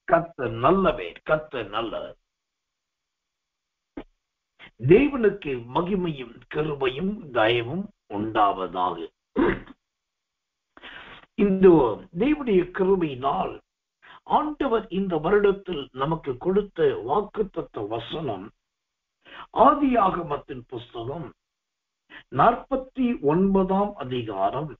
கர்த்தர் நல்லவர், கர்த்தர் நல்லவர். தேவனுக்கு மகிமையும் கிருபையும் தயவும் உண்டாவதாக. இந்த தேவனுடைய கிருபையினால் ஆண்டவர் இந்த வருடத்தில் நமக்கு கொடுத்த வாக்குத்தத்த வசனம் ஆதியாகமத்தின் புஸ்தகம் 49 அதிகாரம்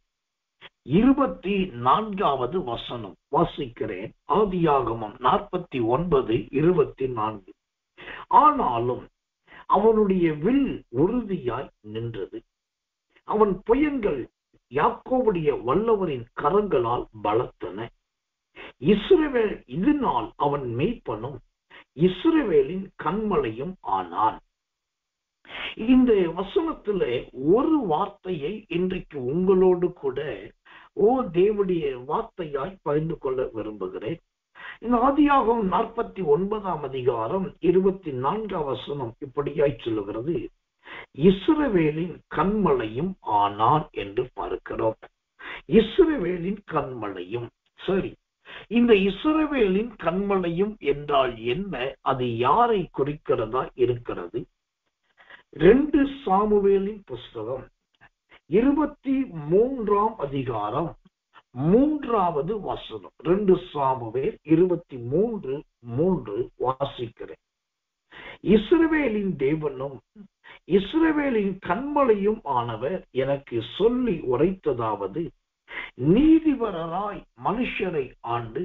24வது வசனம் வாசிக்கிறேன். ஆதியாகமம் 49:24. ஆனாலும் அவனுடைய வில் உறுதியாய் நின்றது, அவன் புயங்கள் யாக்கோபுடைய வல்லவரின் கரங்களால் பலத்தன. இஸ்ரவேல் இதனால் அவன் மேய்ப்பனும் இஸ்ரவேலின் கண்மலையும் ஆனான். இந்த வசனத்திலே ஒரு வார்த்தையை இன்றைக்கு உங்களோடு கூட தேவனுடைய வார்த்தையாய் பகிர்ந்து கொள்ள விரும்புகிறேன். இந்த ஆதியாகமம் 49 அதிகாரம் 24 வசனம் இப்படியாய் சொல்லுகிறது, இஸ்ரவேலின் கண்மலையும் ஆனான் என்று பார்க்கிறோம். இஸ்ரவேலின் கண்மலையும். சரி, இந்த இஸ்ரவேலின் கண்மலையும் என்றால் என்ன? அது யாரை குறிக்கிறதா இருக்கிறது? 2 சாமுவேலின் புஸ்தகம் 23 அதிகாரம் 3வது வசனம். 2 சாமுவேல் 23:3 வாசிக்கிறேன். இஸ்ரவேலின் தேவனும் இஸ்ரவேலின் கண்மலையும் ஆனவர் எனக்கு சொல்லி உரைத்ததாவது, நீதிபரராய் மனுஷரை ஆண்டு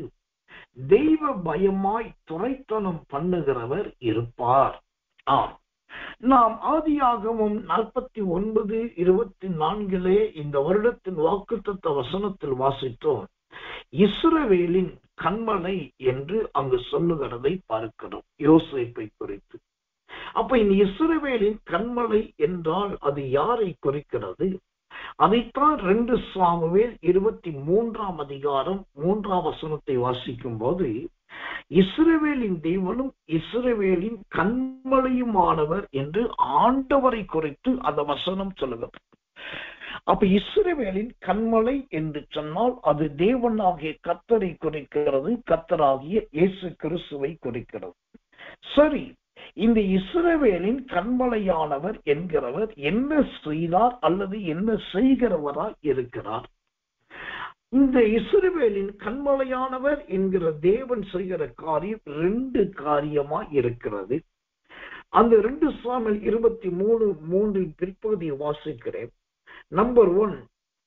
தெய்வ பயமாய் துரைத்தனம் பண்ணுகிறவர் இருப்பார். ஆம், நாம் ஆதியாகமம் 49:24 இந்த வருடத்தின் வாக்குத்தத்த வசனத்தில் வாசித்தோம். இஸ்ரவேலின் கண்மலை என்று அங்கு சொல்லுகிறதை பார்க்கிறோம், யோசேப்பை குறித்து. அப்ப இந்த இஸ்ரவேலின் கண்மலை என்றால் அது யாரை குறிக்கிறது? அதைத்தான் 2 சாமுவேல் 23 அதிகாரம் 3 வசனத்தை வாசிக்கும் போது, இஸ்ரவேலின் தேவனும் இஸ்ரவேலின் கண்மலையுமானவர் என்று ஆண்டவரை குறித்து அந்த வசனம் சொல்லுகிறது. அப்ப இஸ்ரவேலின் கண்மலை என்று சொன்னால் அது தேவனாகிய கர்த்தரை குறிக்கிறது, கர்த்தராகிய இயேசு கிறிஸ்துவை குறிக்கிறது. சரி, இந்த இஸ்ரவேலின் கண்மலையானவர் என்கிறவர் என்ன செய்தார் அல்லது என்ன செய்கிறவராய் இருக்கிறார்? இந்த இஸ்ரவேலின் கண்மலையானவர் என்கிற தேவன் செய்கிற காரியம் 2 காரியமாய் இருக்கிறது. அந்த 2 சாமுவேல் 23:3 பிற்பகுதியை வாசிக்கிறேன். நம்பர் 1,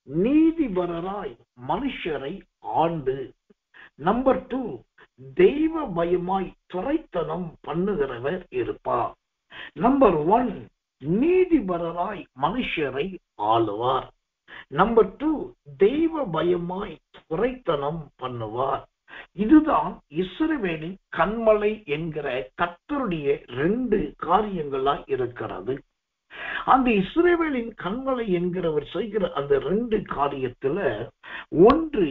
நீதிபரராய் மனுஷரை ஆண்டு. நம்பர் 2, தெய்வ பயமாய் துரைத்தனம் பண்ணுகிறவர் இருப்பார். நம்பர் 1, நீதிபரராய் மனுஷரை ஆளுவார். நம்பர் 2, தெய்வ பயமாய் துரைத்தனம் பண்ணுவார். இதுதான் இஸ்ரவேலின் கண்மலை என்கிற கர்த்தருடைய 2 காரியங்களாய் இருக்கிறது. அந்த இஸ்ரவேலின் கண்மலை என்கிறவர் செய்கிற அந்த 2 காரியத்துல 1,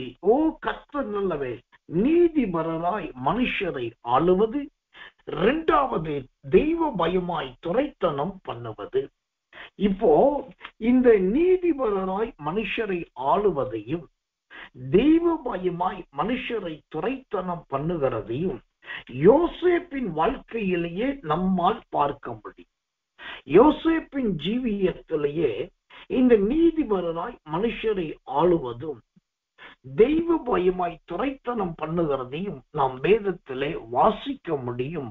கர்த்தர் நல்லவே நீதிபரராய் மனுஷரை ஆளுவது. 2வது, தெய்வ பயமாய் துரைத்தனம் பண்ணுவது. இப்போ இந்த நீதிபரராய் மனுஷரை ஆளுவதையும் தெய்வ பயமாய் மனுஷரை துரைத்தனம் பண்ணுகிறதையும் யோசேப்பின் வாழ்க்கையிலேயே நம்மால் பார்க்க முடியும். யோசேப்பின் ஜீவியத்திலேயே இந்த நீதிபரராய் மனுஷரை ஆளுவதும் தெய்வ பயமாய் துரைத்தனம் பண்ணுகிறதையும் நாம் வேதத்திலே வாசிக்க முடியும்,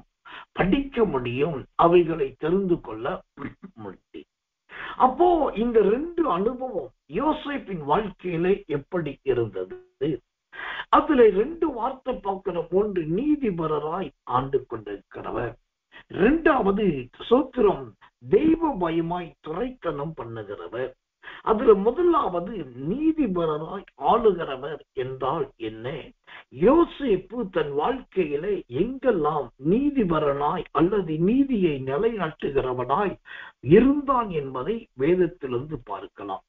படிக்க முடியும், அவைகளை தெரிந்து கொள்ள முடியும். அப்போ இந்த 2 அனுபவம் யோசேப்பின் வாழ்க்கையிலே எப்படி இருந்தது? அதுல 2 வார்த்தை பார்க்கிறோம். 1, நீதிபரராய் ஆண்டு கொண்டிருக்கிறவர். 2வது சோத்திரம், தெய்வ பயமாய் துரைத்தனம் பண்ணுகிறவர். அதுல முதலாவது நீதிபரராய் ஆளுகிறவர் என்றால் என்ன? யோசேப்பு தன் வாழ்க்கையில எங்கெல்லாம் நீதிபரனாய் அல்லது நீதியை நிலைநாட்டுகிறவனாய் இருந்தான் என்பதை வேதத்திலிருந்து பார்க்கலாம்.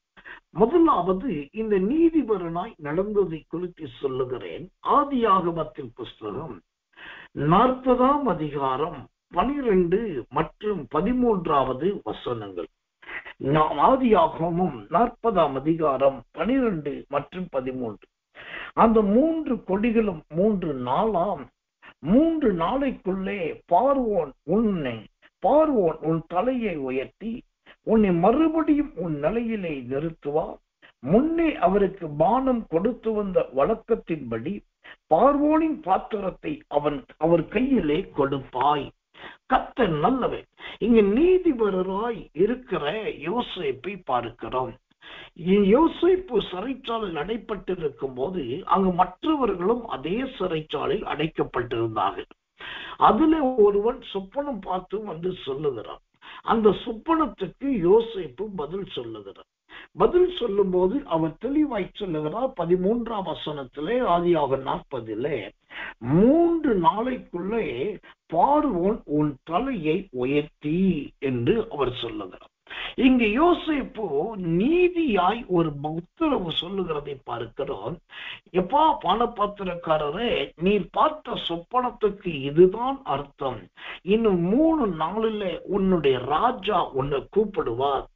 முதலாவது இந்த நீதிபரனாய் நடந்ததை குறித்து சொல்லுகிறேன். ஆதியாகமத்தின் புஸ்தகம் 40 அதிகாரம் 12 மற்றும் 13வது வசனங்கள். ஆதியாகமம் 40 அதிகாரம் 12 மற்றும் 13. அந்த 3 கொடிகளும் 3 நாளாம் 3 நாளைக்குள்ளே பார்வோன் உன் தலையை உயர்த்தி உன்னை மறுபடியும் உன் நிலையிலே நிறுத்துவார். முன்னே அவருக்கு பானம் கொடுத்து வந்த வழக்கத்தின்படி பார்வோனின் பாத்திரத்தை அவர் கையிலே கொடுப்பாய். கர்த்தர் நல்லவர். இங்கு நீதிபரராய் இருக்கிற யோசேப்பை பார்க்கிறோம். யோசேப்பு சிறைச்சாலையில் அடைப்பட்டிருக்கும் போது அங்கு மற்றவர்களும் அதே சிறைச்சாலையில் அடைக்கப்பட்டிருந்தார்கள். அதுல ஒருவன் சொப்பனம் பார்த்து வந்து சொல்லுகிறான். அந்த சொப்பனத்துக்கு யோசேப்பு பதில் சொல்லுகிறார். பதில் சொல்லும் போது அவர் தெளிவாய் சொல்லுகிறார். 13ஆம் வசனத்திலே ஆதியாகமம் 40 3 நாளைக்குள்ளே பார்வோன் உன் தலையை உயர்த்தி என்று அவர் சொல்லுகிறார். இங்கு யோசேப்பு நீதியாய் ஒரு உத்தரவு சொல்லுகிறதை பார்க்கிறோம். எப்பா பானபாத்திரக்காரரே, நீர் பார்த்த சொப்பனத்துக்கு இதுதான் அர்த்தம். இன்னும் 3 நாளில உன்னுடைய ராஜா உன்னை கூப்பிடுவார்.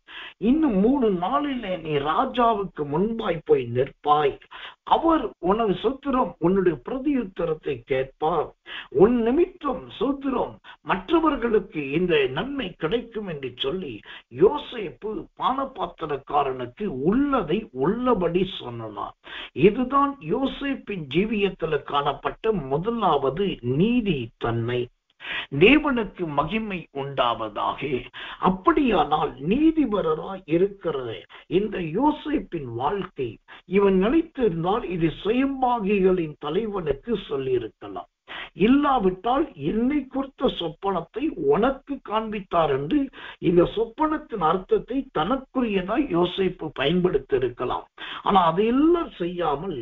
இன்னும் 3 நாளிலே நீ ராஜாவுக்கு முன்பாய் போய் நிற்பாய். அவர் உனது சோத்திரம் உன்னுடைய பிரதியுத்தரத்தை கேட்பார். உன் நிமித்தம் சோத்திரம் மற்றவர்களுக்கு இந்த நன்மை கிடைக்கும் என்று சொல்லி யோசேப்பு பானபாத்திரக்காரனுக்கு உள்ளதை உள்ளபடி சொன்னார். இதுதான் யோசேப்பின் ஜீவியத்தில் காணப்பட்ட முதலாவது நீதி தன்மை. தேவனுக்கு மகிமை உண்டாவதாக. அப்படியானால் நீதிபரராய் இருக்கிற இந்த யோசேப்பின் வாழ்க்கை இவன் நினைத்திருந்தால் இது சுயம்பாகிகளின் தலைவனுக்கு சொல்லியிருக்கலாம். இல்லாவிட்டால் என்னை குறித்த சொப்பனத்தை உனக்கு காண்பித்தார் என்று இந்த சொப்பனத்தின் அர்த்தத்தை தனக்குரியதாய் யோசேப்பு பயன்படுத்தி இருக்கலாம். ஆனா அதையெல்லாம் செய்யாமல்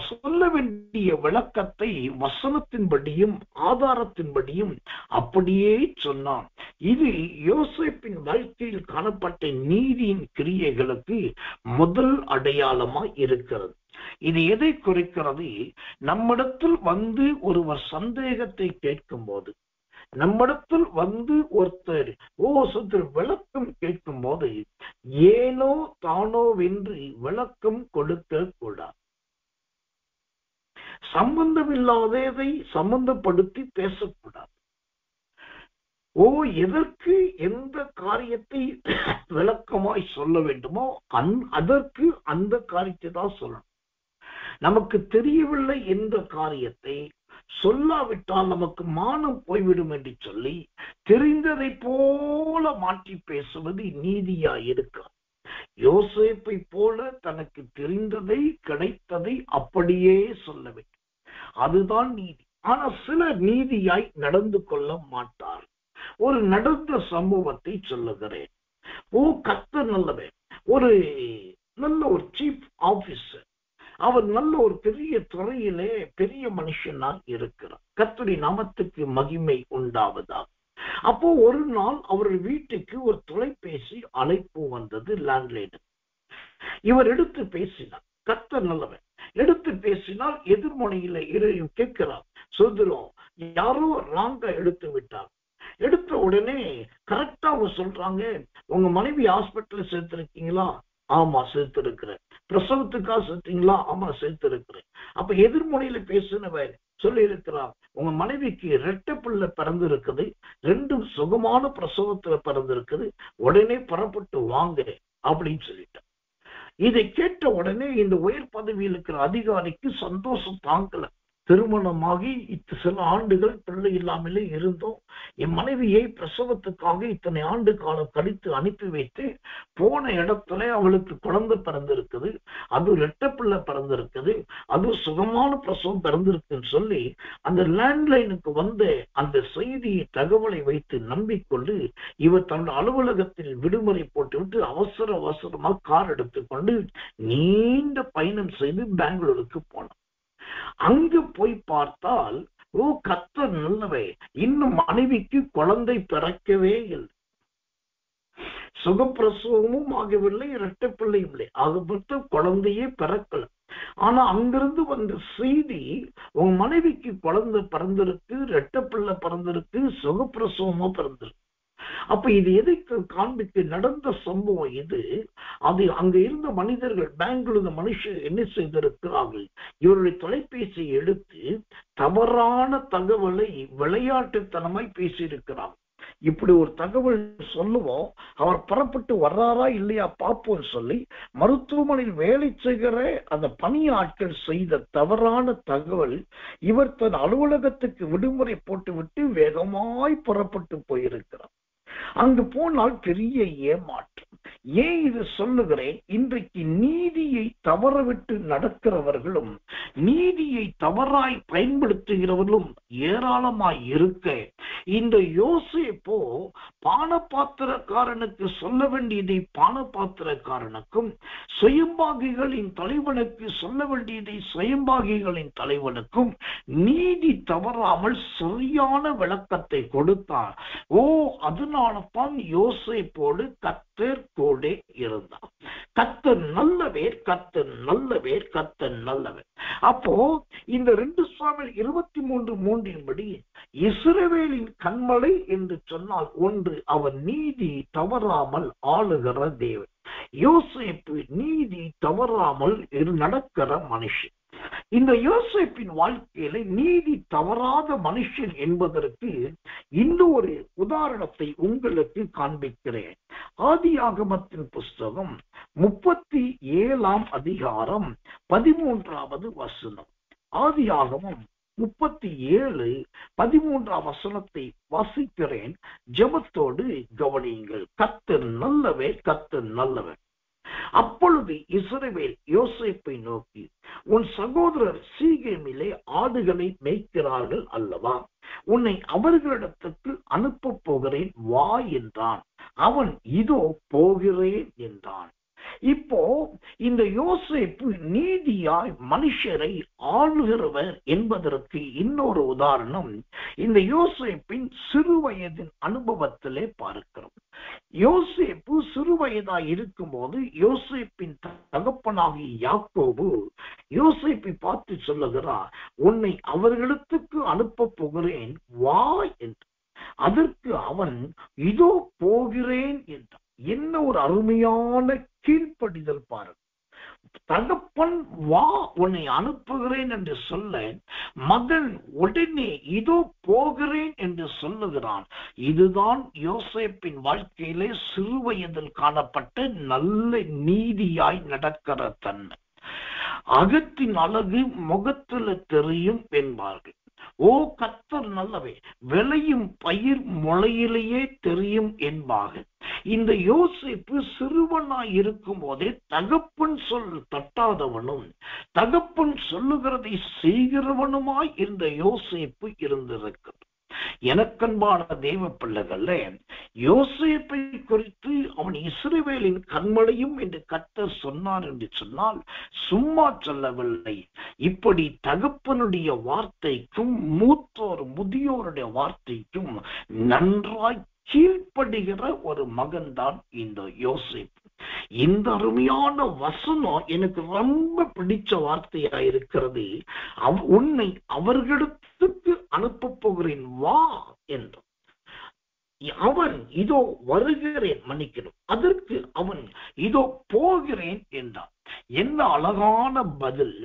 சொல்ல வேண்டிய விளக்கத்தை வசனத்தின்படியும் ஆதாரத்தின்படியும் அப்படியே சொன்னான். இது யோசேப்பின் வாழ்க்கையில் காணப்பட்ட நீதியின் கிரியைகளுக்கு முதல் அடையாளமாய் இருக்கிறது. இது எதை குறிக்கிறது? நம்மிடத்தில் வந்து ஒருவர் சந்தேகத்தை கேட்கும் போது, நம்மிடத்தில் வந்து ஒருத்தர் விளக்கம் கேட்கும் போது ஏனோ தானோ வென்று விளக்கம் கொடுக்க கூடாது. சம்பந்தமில்லாததை சம்பந்தப்படுத்தி பேசக்கூடாது. எதற்கு எந்த காரியத்தை விளக்கமாய் சொல்ல வேண்டுமோ அதற்கு அந்த காரியத்தை தான் சொல்லணும். நமக்கு தெரியவில்லை என்ற காரியத்தை சொல்லாவிட்டால் நமக்கு மானம் போய்விடும் என்று சொல்லி தெரிந்ததை போல மாற்றி பேசுவது நீதியா இருக்க. யோசேப்பை போல தனக்கு தெரிந்ததை கிடைத்ததை அப்படியே சொல்ல வேண்டும். அதுதான் நீதி. ஆனா சிலர் நீதியாய் நடந்து கொள்ள மாட்டார். ஒரு நடந்த சம்பவத்தை சொல்லுகிறேன். கர்த்தர் நல்லவர். ஒரு நல்ல ஒரு சீஃப் ஆபீசர், அவர் நல்ல ஒரு பெரிய துறையிலே பெரிய மனுஷனாக இருக்கிறார். கர்த்தருடைய நாமத்துக்கு மகிமை உண்டாவதாக. அப்போ ஒரு நாள் அவர் வீட்டுக்கு ஒரு தொலைபேசி அழைப்பு வந்தது. லேண்ட்லைன். இவர் எடுத்து பேசினார். கர்த்தர் நல்லவர். எடுத்து பேசினால் எதிர்முனையில கேட்கிறார். சொல்கிறோம், யாரோ ராங்கா எடுத்து விட்டார். எடுத்த உடனே கரெக்டா அவங்க சொல்றாங்க, உங்க மனைவி ஹாஸ்பிட்டல்ல சேர்த்திருக்கீங்களா? ஆமா சேர்த்திருக்கிறேன். பிரசவத்துக்காக சேர்த்தீங்களா? ஆமா சேர்த்திருக்கிறேன். அப்ப எதிர்முனையில பேசினவர் சொல்லி இருக்கிறார், உங்க மனைவிக்கு 2 பிள்ளை பிறந்து இருக்குது, 2 சுகமான பிரசவத்துல பிறந்து இருக்குது, உடனே புறப்பட்டு வாங்க அப்படின்னு சொல்லிட்டார். இதை கேட்ட உடனே இந்த உயர் பதவியில் இருக்கிற அதிகாரிக்கு சந்தோஷம் தாங்கல. திருமணமாகி சில ஆண்டுகள் பிள்ளை இல்லாமலே இருந்தோம். என் மனைவியை பிரசவத்துக்காக இத்தனை ஆண்டு காலம் கழித்து அனுப்பி வைத்து போன இடத்துல அவளுக்கு குழந்தை பிறந்திருக்குது, அது 2 பிள்ளை பிறந்திருக்குது, அது சுகமான பிரசவம் பிறந்திருக்குன்னு சொல்லி அந்த லேண்ட்லைனுக்கு வந்து அந்த செய்தியை தகவலை வைத்து நம்பிக்கொண்டு இவர் தன்னுடைய அலுவலகத்தில் விடுமுறை போட்டுவிட்டு அவசரமா கார் எடுத்துக்கொண்டு நீண்ட பயணம் செய்து பெங்களூருக்கு போனார். அங்கு போய் பார்த்தால் கர்த்தர் நல்லவே, இன்னும் மனைவிக்கு குழந்தை பிறக்கவே இல்லை, சுகப்பிரசவமும் ஆகவில்லை, 2 பிள்ளையும் இல்லை, ஆகப்பட்ட குழந்தையே பிறக்கல. ஆனா அங்கிருந்து வந்த செய்தி, உங்க மனைவிக்கு குழந்தை பிறந்திருக்கு, 2 பிள்ளை பிறந்திருக்கு, சுகப்பிரசவமா பிறந்திருக்கு. அப்ப இது எதை காண்பித்து நடந்த சம்பவம் இது. அது அங்க இருந்த மனிதர்கள், பெங்களூர் இருந்த மனுஷர் என்ன செய்திருக்கிறார்கள், இவருடைய தொலைபேசியை எடுத்து தவறான தகவலை விளையாட்டுத்தனமாய் பேசியிருக்கிறார். இப்படி ஒரு தகவல் சொல்லுவோம், அவர் புறப்பட்டு வர்றாரா இல்லையா பார்ப்போம் சொல்லி மருத்துவமனையில் வேலை செய்கிற அந்த பணியாட்கள் செய்த தவறான தகவல், இவர் தன் அலுவலகத்துக்கு விடுமுறை போட்டுவிட்டு வேகமாய் புறப்பட்டு போயிருக்கிறார். அங்கு போனால் பெரிய ஏமாற்றம். ஏன் இது சொல்லுகிறேன், இன்றைக்கு நீதியை தவறவிட்டு நடக்கிறவர்களும் நீதியை தவறாய் பயன்படுத்துகிறவர்களும் ஏராளமாய் இருக்க, இந்த யோசேப்போ பானபாத்திரக்காரனுக்கு சொல்ல வேண்டியதை பானபாத்திரக்காரனுக்கும், சுயம்பாகிகளின் தலைவனுக்கு சொல்ல வேண்டியதை சுயம்பாகிகளின் தலைவனுக்கும் நீதி தவறாமல் சரியான விளக்கத்தை கொடுத்தார். அதனால தான் யோசேப்போடு கர்த்தர் கூட இருந்தார். கர்த்தர் நல்லவர், கர்த்தர் நல்லவர், கர்த்தர் நல்லவர். அப்போ இந்த 2 சாமுவேல் 23:3 இஸ்ரவேலின் கன்மலை என்று சொன்னால் ஒன்று, அவர் நீதி தவறாமல் ஆளுகிற தேவன். யோசேப்பு நீதி தவறாமல் நடக்கிற மனுஷன். இந்த யோசேப்பின் வாழ்க்கையில நீதி தவறாத மனுஷன் என்பதற்கு இன்னொரு உதாரணத்தை உங்களுக்கு காண்பிக்கிறேன். ஆதியாகமத்தின் புஸ்தகம் 37ஆம் அதிகாரம் 13வது வசனம். ஆதியாகமம் 37:13 வசனத்தை வாசிக்கிறேன். ஜெபத்தோடு கவனியுங்கள். கர்த்தர் நல்லவர், கர்த்தர் நல்லவர். அப்பொழுது இஸ்ரவேல் யோசேப்பை நோக்கி, உன் சகோதரர் சீகேமிலே ஆடுகளை மேய்க்கிறார்கள் அல்லவா, உன்னை அவர்களிடத்துக்கு அனுப்ப போகிறேன் வா என்றான். அவன் இதோ போகிறேன் என்றான். இப்போ இந்த யோசேப்பு நீதியாய் மனுஷரை ஆளுகிறவர் என்பதற்கு இன்னொரு உதாரணம் இந்த யோசேப்பின் சிறு வயதின் அனுபவத்திலே பார்க்கிறோம். யோசேப்பு சிறு வயதாய் இருக்கும் போது யோசேப்பின் தகப்பனாகிய யாக்கோபு யோசேப்பை பார்த்து சொல்லுகிறார், உன்னை அவர்களுக்கு அனுப்ப போகிறேன் வா என்று. அதற்கு அவன் இதோ போகிறேன் என்றான். என்ன ஒரு அருமையான கீழ்ப்படிதல் பாருங்க. தகப்பன் வா உன்னை அனுப்புகிறேன் என்று சொல்ல, மகன் உடனே இதோ போகிறேன் என்று சொல்லுகிறான். இதுதான் யோசேப்பின் வாழ்க்கையிலே சிறு வயதில் காணப்பட்ட நல்ல நீதியாய் நடக்கிற தன்மை. அகத்தின் அழகு முகத்துல தெரியும் என்பார்கள். ஓ கர்த்தர் நல்லவே, விளையும் பயிர் முளையிலேயே தெரியும் என்பார்கள். இந்த யோசேப்பு சிறுவனாய் இருக்கும் போதே தகப்பன் சொல் தட்டாதவனும் தகப்பன் சொல்லுகிறதை செய்கிறவனுமாய் இந்த யோசேப்பு இருந்திருக்கிறது. எனக்கன்பான தேவ பிள்ளைகள, யோசேப்பை குறித்து அவன் இஸ்ரவேலின் கன்மலையும் என்று கர்த்தர் சொன்னார் என்று சொன்னால் சும்மா சொல்லவில்லை. இப்படி தகப்பனுடைய வார்த்தைக்கும் மூத்தோர் முதியோருடைய வார்த்தைக்கும் நன்றாய் கீழ்ப்படுகிற ஒரு மகன் தான் இந்த யோசேப்பு. இந்த அருமையான வசனம் எனக்கு ரொம்ப பிடிச்ச வார்த்தையா இருக்கிறது. உன்னை அவர்களிடத்துக்கு அனுப்ப போகிறேன் வா என்றான். அவன் இதோ வருகிறேன், மன்னிக்கணும், அதற்கு அவன் இதோ போகிறேன் என்றான். என்ன அழகான பதில்,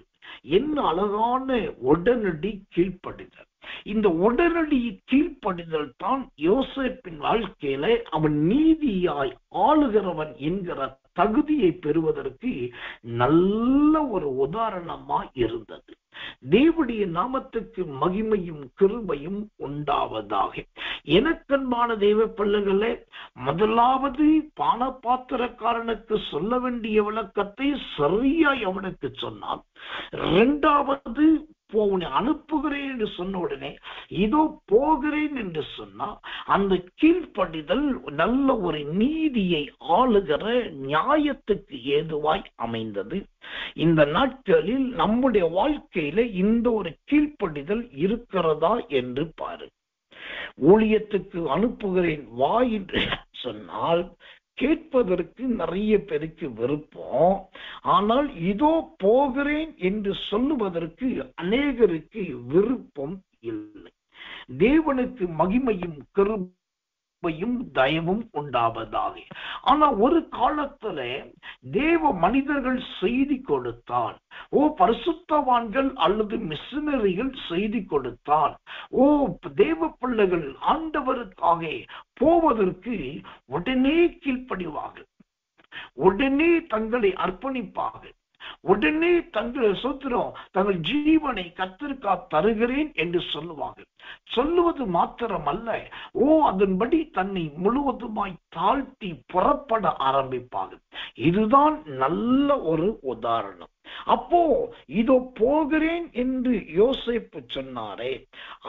என்ன அழகான உடனடி கீழ்ப்படிதல். இந்த உடனடி கீழ்ப்படிதல் தான் யோசேப்பின் வாழ்க்கையில அவன் நீதியாய் ஆளுகிறவன் என்கிற தகுதியை பெறுவதற்கு நல்ல ஒரு உதாரணமா இருந்தது. தேவனுடைய நாமத்துக்கு மகிமையும் கிருபையும் உண்டாவதாக. எனக்கன்பான தேவ பிள்ளைகளே, முதலாவது பானபாத்திரக்காரனுக்கு சொல்ல வேண்டிய விளக்கத்தை சரியாய் அவனுக்கு சொன்னான். இரண்டாவது உன்னை அனுப்புகிறேன் என்று சொன்ன உடனே இதோ போகிறேன் என்று சொன்னா அந்த கீழ்ப்படிதல் நல்ல ஒரு நீதியை ஆளுகிற நியாயத்துக்கு ஏதுவாய் அமைந்தது. இந்த நாட்களில் நம்முடைய வாழ்க்கையில இந்த ஒரு கீழ்ப்படிதல் இருக்கிறதா என்று பாரு. ஊழியத்துக்கு அனுப்புகிறேன் வா என்று சொன்னால் கேட்பதற்கு நிறைய பேருக்கு விருப்பம். ஆனால் இதோ போகிறேன் என்று சொல்லுவதற்கு அநேகருக்கு விருப்பம் இல்லை. தேவனுக்கு மகிமையும் கிருபையும் கிருபையும் தயவும் உண்டாவதாக. ஆனா ஒரு காலத்துல தேவ மனிதர்கள் செய்தி கொடுத்தால், பரிசுத்தவான்கள் அல்லது மிஷனரிகள் செய்தி கொடுத்தால், தேவ பிள்ளைகள் ஆண்டவருக்காக போவதற்கு உடனே கீழ்ப்படிவார்கள், உடனே தங்களை அர்ப்பணிப்பார்கள், உடனே தங்கள் ஜீவனை கர்த்தருக்காக தருகிறேன் என்று சொல்லுவார்கள். சொல்லுவது மாத்திரமல்ல, அதன்படி தன்னை முழுவதுமாய் தாழ்த்தி புறப்பட ஆரம்பிப்பார்கள். இதுதான் நல்ல ஒரு உதாரணம். அப்போ இதோ போகிறேன் என்று யோசேப்பு சொன்னாரே,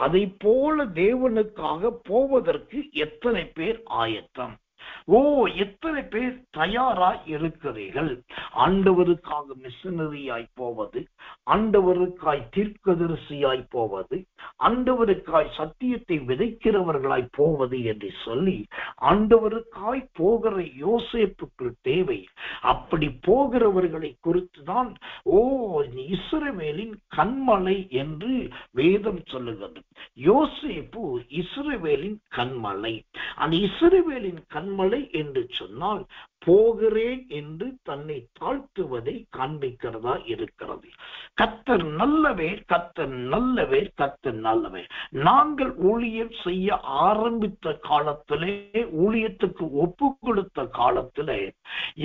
அதை போல தேவனுக்காக போவதற்கு எத்தனை பேர் ஆயத்தம்? எத்தனை பேர் தயாராய் இருக்கிறீர்கள்? ஆண்டவருக்காக மிஷனரியாய் போவது, ஆண்டவருக்காய் தீர்க்கதரிசியாய் போவது, ஆண்டவருக்காய் சத்தியத்தை விதைக்கிறவர்களாய் போவது என்று சொல்லி ஆண்டவருக்காய் போகிற யோசேப்புக்கு தேவை. அப்படி போகிறவர்களை குறித்துதான் இஸ்ரவேலின் கண்மலை என்று வேதம் சொல்லுகிறது. யோசேப்பு இஸ்ரவேலின் கண்மலை. அந்த இஸ்ரவேலின் கண்மலை என்று சொன்னால் போகிறேன் என்று தன்னை தாழ்த்துவதை காண்பிக்கிறதா இருக்கிறது. கர்த்தர் நல்லவர், கர்த்தர் நல்லவர், கர்த்தர் நல்லவர். நாங்கள் ஊழியம் செய்ய ஆரம்பித்த காலத்திலே, ஊழியத்துக்கு ஒப்பு கொடுத்த காலத்திலே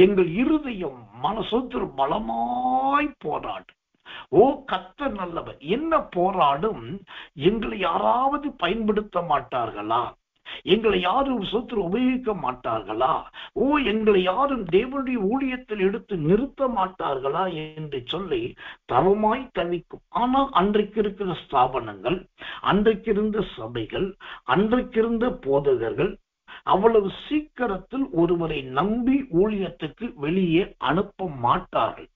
எங்கள் இருதயம் மனசொன்று பலமாய் போராடும். கர்த்தர் நல்லவர். என்ன போராடும்? எங்களை யாராவது பயன்படுத்த மாட்டார்களா? எங்களை யாரும் சொத்து உபயோகிக்க மாட்டார்களா? எங்களை யாரும் தேவனுடைய ஊழியத்தில் எடுத்து நிறுத்த மாட்டார்களா என்று சொல்லி தவமாய் தவிக்கும். ஆனால் அன்றைக்கு இருக்கிற ஸ்தாபனங்கள், அன்றைக்கு இருந்த சபைகள், அன்றைக்கு இருந்த போதகர்கள் அவ்வளவு சீக்கிரத்தில் ஒருவரை நம்பி ஊழியத்துக்கு வெளியே அனுப்ப மாட்டார்கள்.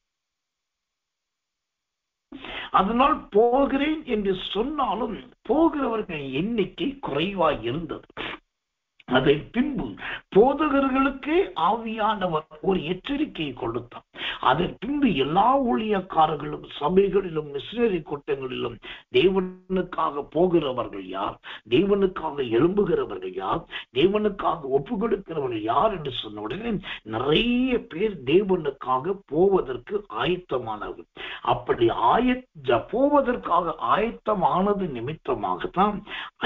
அதனால் போகிறேன் என்று சொன்னாலும் போகிறவர்கள் எண்ணிக்கை குறைவாய் இருந்தது. அதை பின்பு போதகர்களுக்கே ஆவியானவர் ஒரு எச்சரிக்கையை கொடுத்தார். அதன் பின்பு எல்லா ஊழியக்காரர்களும் சபைகளிலும் மிஷனரி கூட்டங்களிலும் தேவனுக்காக போகிறவர்கள் யார், தேவனுக்காக எழும்புகிறவர்கள் யார், தேவனுக்காக ஒப்பு கொடுக்கிறவர்கள் யார் என்று சொன்ன உடனே நிறைய பேர் தேவனுக்காக போவதற்கு ஆயத்தமானவர்கள். அப்படி போவதற்காக ஆயத்தமானது நிமித்தமாகத்தான்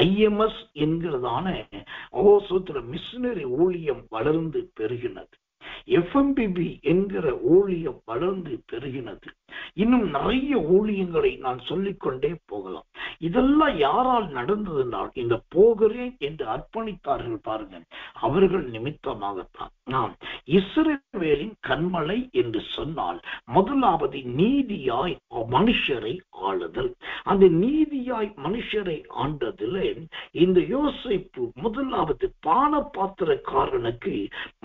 IMS என்கிறதான மிஷனரி ஊழியம் வளர்ந்து பெருகினது. FMBB என்கிற ஊழியம் வளர்ந்து பெருகினது. இன்னும் நிறைய ஊழியங்களை நான் சொல்லிக்கொண்டே போகலாம். இதெல்லாம் யாரால் நடந்தது என்றால் இந்த போகிறேன் என்று அர்ப்பணித்தார்கள் பாருங்க, அவர்கள் நிமித்தமாகத்தான். நாம் இஸ்ரவேலின் கண்மலை என்று சொன்னால் முதலாவது நீதியாய் மனுஷரை ஆளுதல். அந்த நீதியாய் மனுஷரை ஆண்டதில் இந்த யோசேப்பு முதலாவது பான பாத்திரக்காரனுக்கு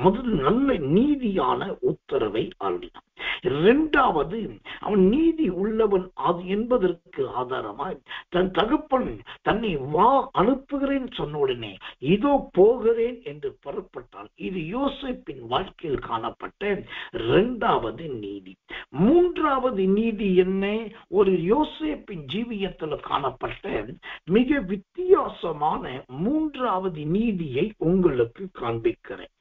முதல் நல்ல நீதியான உத்தரவை அருளினான். இரண்டாவது, அவன் நீதி உள்ளவன் அது என்பதற்கு ஆதாரமாய் தன் தகப்பன் தன்னை வா அனுப்புகிறேன் சொன்ன உடனே இதோ போகிறேன் என்று புறப்பட்டான். இது யோசேப்பின் வாழ்க்கையில் காணப்பட்ட இரண்டாவது நீதி. மூன்றாவது நீதி என்ன? ஒரு யோசேப்பின் ஜீவியத்தில் காணப்பட்ட மிக வித்தியாசமான மூன்றாவது நீதியை உங்களுக்கு காண்பிக்கிறேன்.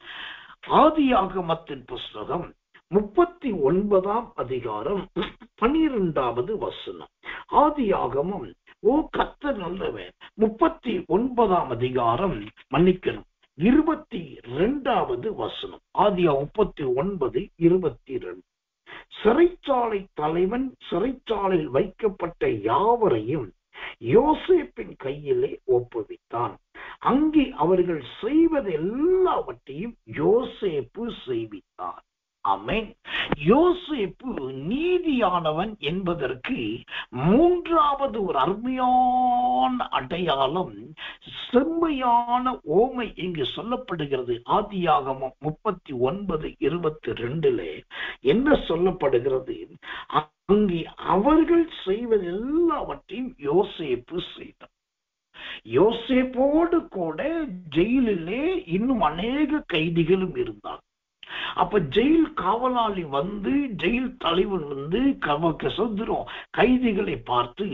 ஆதியாகமத்தின் புஸ்தகம் 39ஆம் அதிகாரம் 12வது வசனம். ஆதியாகமம் கர்த்தர் நல்லவர் 39ஆம் அதிகாரம், மன்னிக்கணும், 22வது வசனம். ஆதியாகமம் 39:22. சிறைச்சாலை தலைவன் சிறைச்சாலையில் வைக்கப்பட்ட யாவரையும் யோசேப்பின் கையிலே ஒப்புவித்தான். அங்கே அவர்கள் செய்வது எல்லாவற்றையும் யோசேப்பு செய்வித்தார். ஆமென். யோசேப்பு நீதியானவன் என்பதற்கு மூன்றாவது ஒரு அருமையான அடையாளம், செம்மையான ஓமை இங்கு சொல்லப்படுகிறது. ஆதியாகமம் 39:22 என்ன சொல்லப்படுகிறது? அங்கே அவர்கள் செய்வது எல்லாவற்றையும் யோசேப்பு செய்தார். யோசேப்போடு கூட ஜெயிலிலே இன்னும் அநேக கைதிகளும் இருந்தார். அப்ப ஜெயில் காவலாளி வந்து, ஜெயில் தலைவன் வந்து சுதந்திரம் கைதிகளை பார்த்து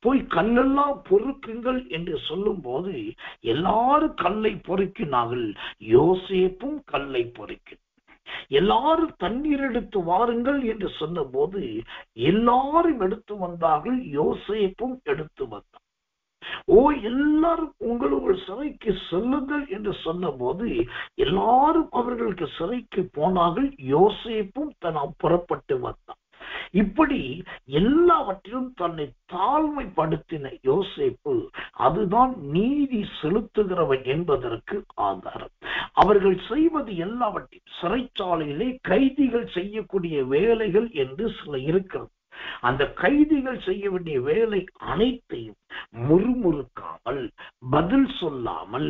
போய் கல்லெல்லாம் பொறுக்குங்கள் என்று சொல்லும் போது எல்லாரும் கல்லை பொறுக்கினார்கள். யோசேப்பும் கல்லை பொறுக்கி எல்லாரும் தண்ணீர் எடுத்து வாருங்கள் என்று சொன்ன போது எல்லாரும் எடுத்து வந்தார்கள். யோசேப்பும் எடுத்து வந்தார். எல்லாரும் உங்களுடைய சிறைக்கு செல்லுங்கள் என்று சொன்ன போது எல்லாரும் அவர்களுக்கு சிறைக்கு போனார்கள். யோசேப்பும் தன்னால் புறப்பட்டு வந்தார். இப்படி எல்லாவற்றிலும் தன்னை தாழ்மைப்படுத்தின யோசேப்பு அதுதான் நீதி செலுத்துகிறவன் என்பதற்கு ஆதாரம். அவர்கள் செய்வது எல்லாவற்றையும் சிறைச்சாலையிலே கைதிகள் செய்யக்கூடிய வேலைகள் என்று சில இருக்கிறது. அந்த கைதிகள் செய்ய வேண்டிய வேலை அனைத்தையும் முறுமுறுக்காமல், பதில் சொல்லாமல்,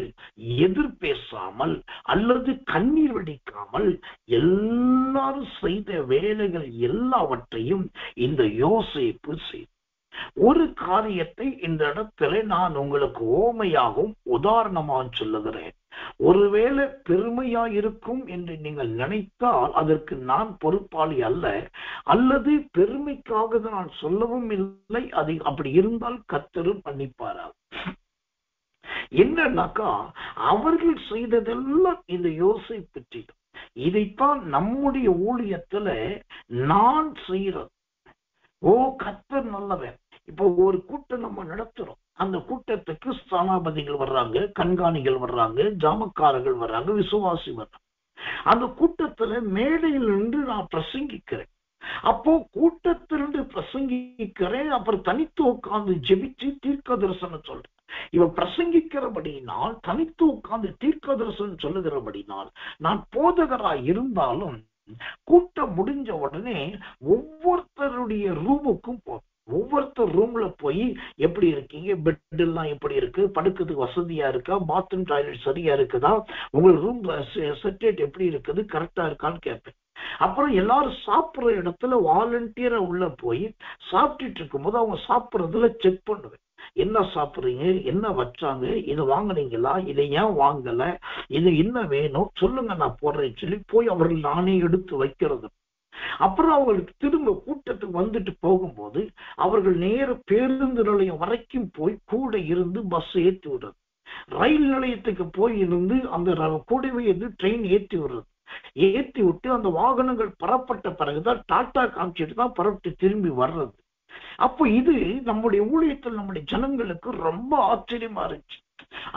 எதிர் பேசாமல் அல்லது கண்ணீர் வெடிக்காமல் எல்லாரும் செய்த வேலைகள் எல்லாவற்றையும் இந்த யோசேப்பு செய்தார். ஒரு காரியத்தை இந்த இடத்துல நான் உங்களுக்கு ஓமையாகவும் உதாரணமாக சொல்லுகிறேன். ஒருவேளை பெருமையா இருக்கும் என்று நீங்கள் நினைத்தால் அதற்கு நான் பொறுப்பாளி அல்ல, அல்லது பெருமைக்காக நான் சொல்லவும் இல்லை. அது அப்படி இருந்தால் கர்த்தர் மன்னிப்பாரா? என்னன்னாக்கா அவர்கள் செய்ததெல்லாம் இந்த யோசேப்பு பற்றி. இதைத்தான் நம்முடைய ஊழியத்துல நான் செய்யறது. கர்த்தர் நல்லவன். இப்போ ஒரு கூட்டம் நம்ம நடத்துறோம். அந்த கூட்டத்துக்கு ஸ்தானாபதிகள் வர்றாங்க, கண்காணிகள் வர்றாங்க, ஜாமக்காரர்கள் வர்றாங்க, விசுவாசி வர்றாங்க. அந்த கூட்டத்துல மேடையில் நின்று நான் பிரசங்கிக்கிறேன். அப்போ கூட்டத்திலிருந்து பிரசங்கிக்கிறேன். அப்புறம் தனித்து உட்கார்ந்து ஜெபிச்சு தீர்க்க தரிசனம் சொல்றேன். இவன் பிரசங்கிக்கிறபடினால், தனித்து உட்கார்ந்து தீர்க்க தரிசனம் சொல்லுகிறபடினால் நான் போதகராய் இருந்தாலும் கூட்டம் முடிஞ்ச உடனே ஒவ்வொருத்தருடைய ரூமுக்கும் போகும். ஒவ்வொருத்தர் ரூம்ல போய் எப்படி இருக்கீங்க, பெட் எல்லாம் எப்படி இருக்கு, படுக்கிறதுக்கு வசதியா இருக்கா, பாத்ரூம் டாய்லெட் சரியா இருக்குதா, உங்க ரூம் செட்டேட் எப்படி இருக்குது, கரெக்டா இருக்கான்னு கேட்பேன். அப்புறம் எல்லாரும் சாப்பிடுற இடத்துல வாலண்டியரா உள்ள போய் சாப்பிட்டுட்டு இருக்கும் போது அவங்க சாப்பிடுறதுல செக் பண்ணுவேன். என்ன சாப்பிடுறீங்க, என்ன வச்சாங்க, இதை வாங்கினீங்களா, இதை ஏன் வாங்கல, இது என்ன வேணும் சொல்லுங்க நான் போடுறேன்னு சொல்லி போய் அவர்கள் நானே எடுத்து வைக்கிறது. அப்புறம் அவங்களுக்கு திரும்ப கூட்டத்துக்கு வந்துட்டு போகும்போது அவர்கள் நேர பேருந்து நிலையம் வரைக்கும் போய் கூட இருந்து பஸ் ஏற்றி விடுறது, ரயில் நிலையத்துக்கு போய் இருந்து அந்த கூடவே இருந்து ட்ரெயின் ஏற்றி விடுறது. ஏற்றி விட்டு அந்த வாகனங்கள் பரப்பட்ட பிறகுதான் டாட்டா காமிச்சிட்டு தான் பரப்பிட்டு திரும்பி வர்றது. அப்போ இது நம்முடைய ஊழியத்தில் நம்முடைய ஜனங்களுக்கு ரொம்ப ஆச்சரியமா இருந்துச்சு.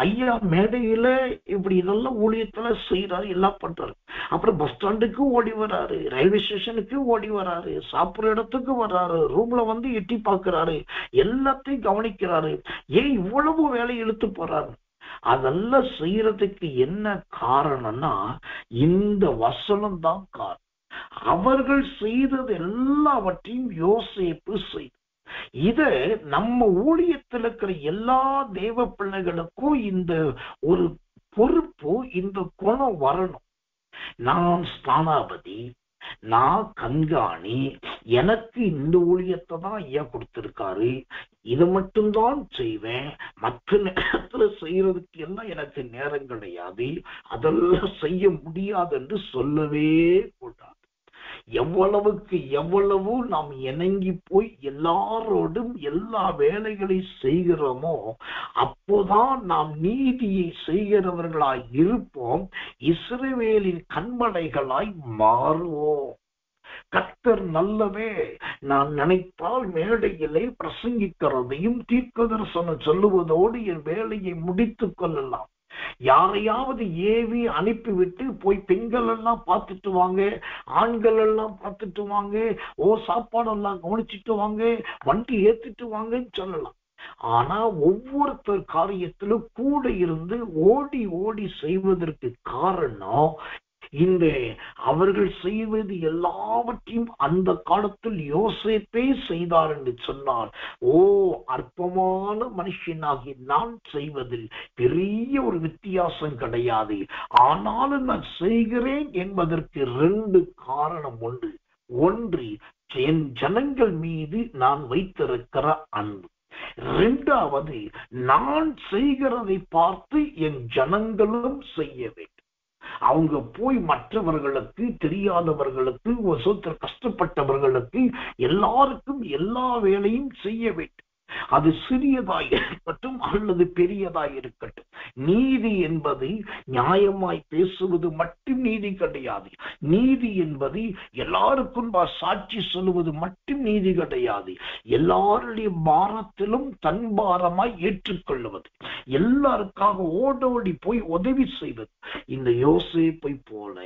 ஐயா மேடையில இப்படி இதெல்லாம் ஊழியத்துல செய்யறாரு, எல்லாம் பண்றாரு. அப்புறம் பஸ் ஸ்டாண்டுக்கு ஓடி வராரு, ரயில்வே ஸ்டேஷனுக்கு ஓடி வராரு, சாப்பிடுற இடத்துக்கு வர்றாரு, ரூம்ல வந்து எட்டி பாக்குறாரு, எல்லாத்தையும் கவனிக்கிறாரு. ஏன் இவ்வளவு வேலை இழுத்து போறாரு? அதெல்லாம் செய்யறதுக்கு என்ன காரணம்னா இந்த வசனம் தான் காரணம். அவர்கள் செய்தது எல்லாவற்றையும் யோசேப்பு செய்தார். இத நம்ம ஊழியத்தில் இருக்கிற எல்லா தேவ பிள்ளைகளுக்கும் இந்த ஒரு பொறுப்பு, இந்த குணம் வரணும். நான் ஸ்தானாபதி, நான் கண்காணி, எனக்கு இந்த ஊழியத்தை தான் ஐயா கொடுத்திருக்காரு, இதை மட்டும்தான் செய்வேன், மற்ற நேரத்துல செய்யறதுக்கு எல்லாம் எனக்கு நேரம் கிடையாது, அதெல்லாம் செய்ய முடியாது என்று சொல்லவே கூடாது. எவ்வளவுக்கு எவ்வளவு நாம் இணங்கி போய் எல்லாரோடும் எல்லா வேலைகளை செய்கிறோமோ அப்போதான் நாம் நீதியை செய்கிறவர்களாய் இருப்போம், இஸ்ரவேலின் கண்மலைகளாய் மாறுவோம். கர்த்தர் நல்லவே. நான் நினைத்தால் மேடையிலே பிரசங்கிக்கிறதையும் தீர்க்க தரிசனம் சொல்லுவதோடு என் வேலையை முடித்துக் கொள்ளலாம். யாரையாவது ஏவி அனுப்பிவிட்டு போய் பெண்கள் எல்லாம் பார்த்துட்டு வாங்க, ஆண்கள் எல்லாம் பார்த்துட்டு வாங்க, சாப்பாடெல்லாம் கவனிச்சுட்டு வாங்க, வண்டி ஏத்திட்டு வாங்கன்னு சொல்லலாம். ஆனா ஒவ்வொருத்தர் காரியத்திலும் கூட இருந்து ஓடி ஓடி செய்வதற்கு காரணம் இந்த அவர்கள் செய்வது எல்லாவற்றையும் அந்த காலத்தில் யோசேப்பே செய்தார் என்று சொன்னார். அற்பமான மனுஷனாகி நான் செய்வதில் பெரிய ஒரு வித்தியாசம் கிடையாது, ஆனாலும் நான் செய்கிறேன் என்பதற்கு 2 காரணம் உண்டு. ஒன்று, என் ஜனங்கள் மீது நான் வைத்திருக்கிற அன்பு. 2வது, நான் செய்கிறதை பார்த்து என் ஜனங்களும் செய்ய வேண்டும். அவங்க போய் மற்றவர்களுக்கு, தெரியாதவர்களுக்கு, கஷ்டப்பட்டவர்களுக்கு எல்லாருக்கும் எல்லா வேலையும் செய்ய வேண்டும். அது சிறியதாய் இருக்கட்டும் அல்லது பெரியதாய் இருக்கட்டும். நீதி என்பது நியாயமாய் பேசுவது மட்டும் நீதி கிடையாது. நீதி என்பது எல்லாருக்கும் சாட்சி சொல்லுவது மட்டும் நீதி கிடையாது. எல்லாருடைய பாரத்திலும் தன் பாரமாய் ஏற்றுக்கொள்ளுவது, எல்லாருக்காக ஓடோடி போய் உதவி செய்வது. இந்த யோசேப்பை போல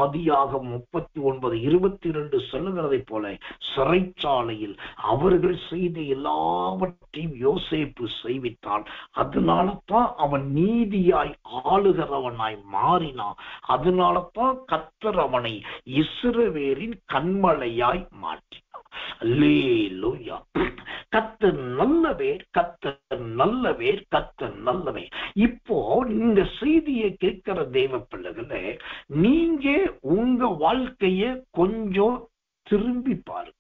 ஆதியாகமம் 39:22 சொல்லுகிறதை போல சிறைச்சாலையில் அவர்கள் செய்த எல்லாவற்றையும் யோசேப்பு செய்வித்தான். அதனால தான் அவன் நீதியாய் ஆளுகிறவனாய் மாறினான். அதனால தான் கர்த்தர் அவனை இஸ்ரவேலின் கண்மலையாய் மாற்றினார். அல்லேலூயா. கர்த்தர் நல்லவர், கர்த்தர் நல்லவர், கர்த்தர் நல்லவர். இப்போ இந்த செய்தியை கேட்கிற தேவ பிள்ளைகளே, நீங்க உங்க வாழ்க்கைய கொஞ்சம் திரும்பி பாருங்க.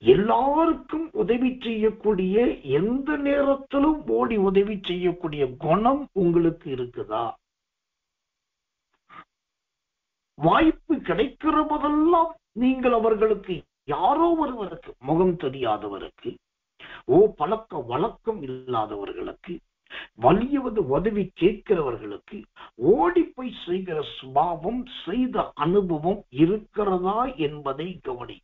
எல்லாருக்கும் உதவி செய்யக்கூடிய, எந்த நேரத்திலும் ஓடி உதவி செய்யக்கூடிய குணம் உங்களுக்கு இருக்குதா? வாய்ப்பு கிடைக்கிற போதெல்லாம் நீங்கள் அவர்களுக்கு, யாரோ ஒருவருக்கு, முகம் தெரியாதவருக்கு, பழக்க வழக்கம் இல்லாதவர்களுக்கு, வலியவது உதவி கேட்கிறவர்களுக்கு ஓடி போய் செய்கிற சுபாவம், செய்த அனுபவம் இருக்கிறதா என்பதை கவனி.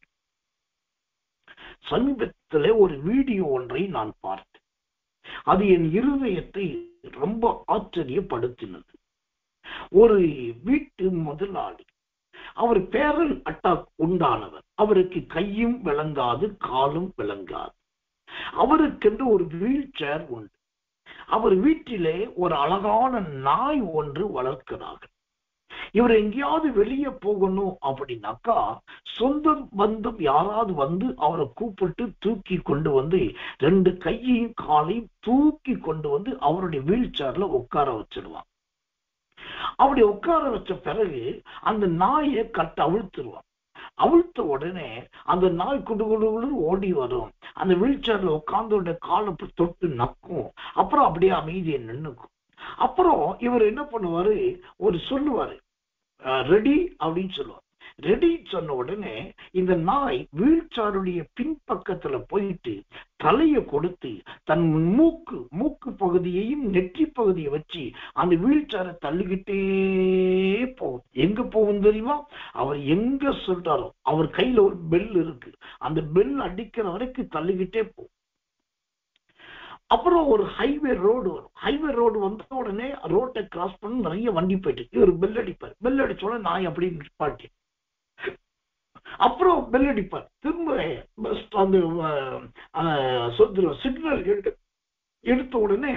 சமீபத்திலே ஒரு வீடியோ ஒன்றை நான் பார்த்தேன். அது என் இருதயத்தை ரொம்ப ஆச்சரியப்படுத்தினது. ஒரு வீட்டு முதலாளி, அவர் பேரல் அட்டாக் உண்டானவர். அவருக்கு கையும் விளங்காது, காலும் விளங்காது. அவருக்கென்று ஒரு வீல் சேர் உண்டு. அவர் வீட்டிலே ஒரு அழகான நாய் ஒன்று வளர்க்கிறார்கள். இவர் எங்கேயாவது வெளியே போகணும் அப்படின்னாக்கா, சொந்த பந்தம் யாராவது வந்து அவரை கூப்பிட்டு தூக்கி கொண்டு வந்து, 2 கையையும் காலையும் தூக்கி கொண்டு வந்து அவருடைய வீல் சேர்ல உட்கார வச்சிருவாங்க. அப்படி உட்கார வச்ச பிறகு அந்த நாயை அவிழ்த்துருவான். அவிழ்த்த உடனே அந்த நாய் குடுகுடு ஓடி வரும். அந்த வீல் சேர்ல உட்கார்ந்து காலை தொட்டு நக்கும். அப்புறம் அப்படியே அமைதியை நின்னுக்கும். அப்புறம் இவர் என்ன பண்ணுவாரு, ஒரு சொல்லுவாரு, ரெடி அப்படின்னு சொல்லுவார். ரெடி சொன்ன உடனே இந்த நாய் வீல் சேருடைய பின்பக்கத்துல போயிட்டு தலையை கொடுத்து தன் மூக்கு பகுதியையும் நெற்றி பகுதியை வச்சு அந்த வீல் சேரை தள்ளிக்கிட்டே போகும். எங்க போகும் தெரியுமா? அவர் எங்க சொல்றாரோ, அவர் கையில ஒரு பெல் இருக்கு, அந்த பெல் அடிக்கிற வரைக்கும் தள்ளிக்கிட்டே போகும். அப்புறம் ஒரு ஹைவே ரோடு வரும். ஹைவே ரோடு வந்த உடனே ரோட்டை கிராஸ் பண்ணி நிறைய வண்டி போயிட்டு இவர் பெல் அடிப்பார். பெல் அடிச்ச உடனே நாய் அப்படி நிப்பாட்டி, அப்புறம் பெல் அடிப்பார். திரும்ப அந்த சிக்னல் எடுத்த உடனே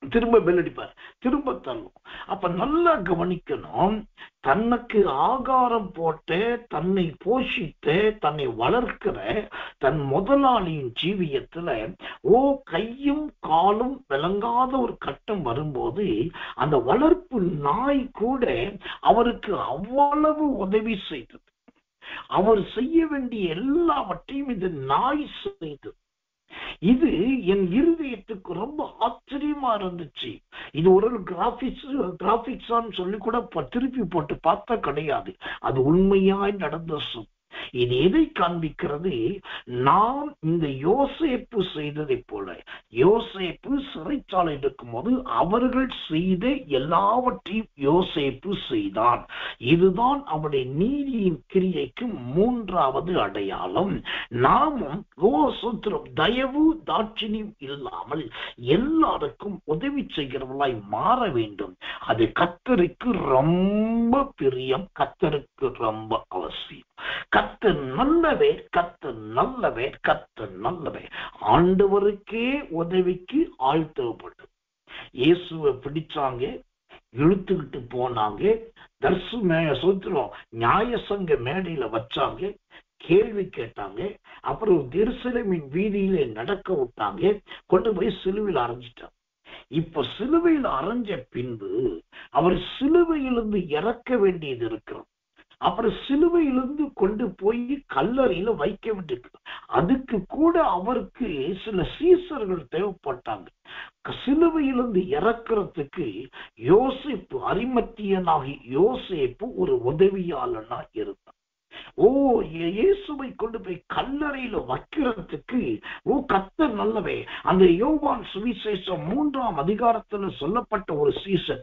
திரும்ப பெல் அடிப்பார், திரும்ப தள்ளும். அப்ப நல்லா கவனிக்கணும். தனக்கு ஆகாரம் போட்டு, தன்னை போஷித்து, தன்னை வளர்க்கிற தன் முதலாளியின் ஜீவியத்துல கையும் காலும் விளங்காத ஒரு கட்டம் வரும்போது, அந்த வளர்ப்பு நாய் கூட அவருக்கு அவ்வளவு உதவி செய்தது. அவர் செய்ய வேண்டிய எல்லாவற்றையும் இந்த நாய் செய்தது. இது என் இருதயத்துக்கு ரொம்ப ஆச்சரியமா இருந்துச்சு. இது ஒரு கிராபிக்ஸான்னு சொல்லி கூட திருப்பி போட்டு பார்த்தா கிடையாது. அது உண்மையாய் நடந்த இது எதை காண்பிக்கிறது? நாம் இந்த யோசேப்பு செய்ததை போல, யோசேப்பு சிறைச்சாலை இருக்கும் போது அவர்கள் செய்த எல்லாவற்றையும் யோசேப்பு செய்தான். இதுதான் அவருடைய நீதியின் கிரியைக்கு 3வது அடையாளம். நாமும் தயவு தாட்சிணியம் இல்லாமல் எல்லாருக்கும் உதவி செய்கிறவர்களாய் மாற வேண்டும். அது கர்த்தருக்கு ரொம்ப பிரியம், கர்த்தருக்கு ரொம்ப அவசியம். கர்த்தர் நல்லவே, கர்த்தர் நல்லவே, கர்த்தர் நல்லவே. ஆண்டவருக்கே உதவிக்கு ஆள் தேவைப்பட்டது. இயேசுவை பிடிச்சாங்க, இழுத்துக்கிட்டு போனாங்க, நியாயசங்க மேடையில வச்சாங்க, கேள்வி கேட்டாங்க. அப்புறம் எருசலேமின் வீதியில நடக்க விட்டாங்க, கொண்டு போய் சிலுவையில் அரைஞ்சிட்டாங்க. இப்ப சிலுவையில் அரைஞ்ச பின்பு அவர் சிலுவையிலிருந்து இறக்க வேண்டியது இருக்கிறோம். அப்புறம் சிலுவையிலிருந்து கொண்டு போய் கல்லறையில வைக்க வேண்டியிருக்கு. அதுக்கு கூட அவருக்கு சில சீசர்கள் தேவைப்பட்டாங்க. சிலுவையிலிருந்து இறக்கிறதுக்கு யோசேப்பு, அரிமத்தியனாகி யோசேப்பு ஒரு உதவியாளனா இருந்தார். இயேசுவை கொண்டு போய் கல்லறையில வைக்கிறதுக்கு கர்த்தர் நல்லவே. அந்த யோவான் சுவிசேஷம் 3ஆம் அதிகாரத்துல சொல்லப்பட்ட ஒரு சீசன்,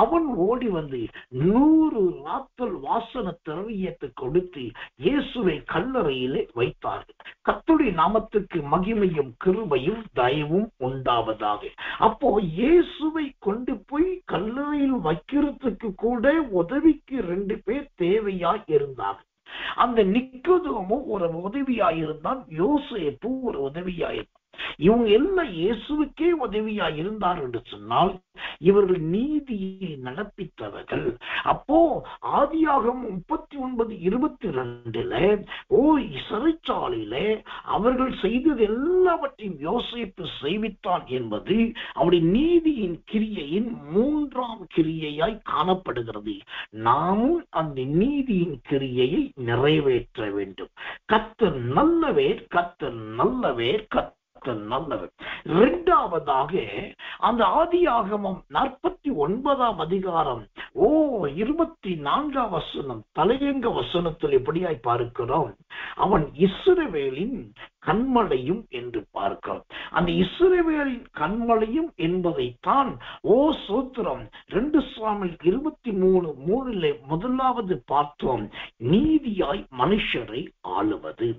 அவன் ஓடி வந்து 100 ராத்தல் வாசன திரவியத்தை கொடுத்து இயேசுவை கல்லறையிலே வைத்தார்கள். கர்த்தருடைய நாமத்துக்கு மகிமையும் கிருபையும் தயவும் உண்டாவதாக. அப்போ இயேசுவை கொண்டு போய் கல்லறையில் வைக்கிறதுக்கு கூட உதவிக்கு 2 பேர் தேவையாய் இருந்தாங்க. அந்த நிக்கோதேமு ஒரு உதவியாயிருந்தான், யோசேப்பு ஒரு உதவியாயிருந்தான். இவங்க எல்லாம் இயேசுவுக்கே உதவியா இருந்தார் என்று சொன்னால் இவர்கள் நீதியை நடப்பித்தவர்கள். அப்போ ஆதியாகமம் 39:22 சிறைச்சாலையில அவர்கள் செய்தது எல்லாவற்றையும் யோசேப்பு செய்வித்தான் என்பது அவருடைய நீதியின் கிரியையின் 3ஆம் கிரியையாய் காணப்படுகிறது. நாமும் அந்த நீதியின் கிரியையை நிறைவேற்ற வேண்டும். கர்த்தர் நல்லவர், கர்த்தர் நல்லவர், கர்த்தர் நல்லவர். 2ஆவதாக அந்த ஆதியாகமம் 49ஆம் அதிகாரம் 24ஆம் வசனம், தலையங்க வசனத்தில் எப்படியாய் பார்க்கிறோம், அவன் இஸ்ரவேலின் கண்மலையும் என்று பார்க்கிறோம். அந்த இஸ்ரவேலின் கண்மலையும் என்பதைத்தான் சோத்திரம் 2 சாமுவேல் 23:3 முதலாவது பார்த்தோம், நீதியாய் மனுஷரை ஆளுவது.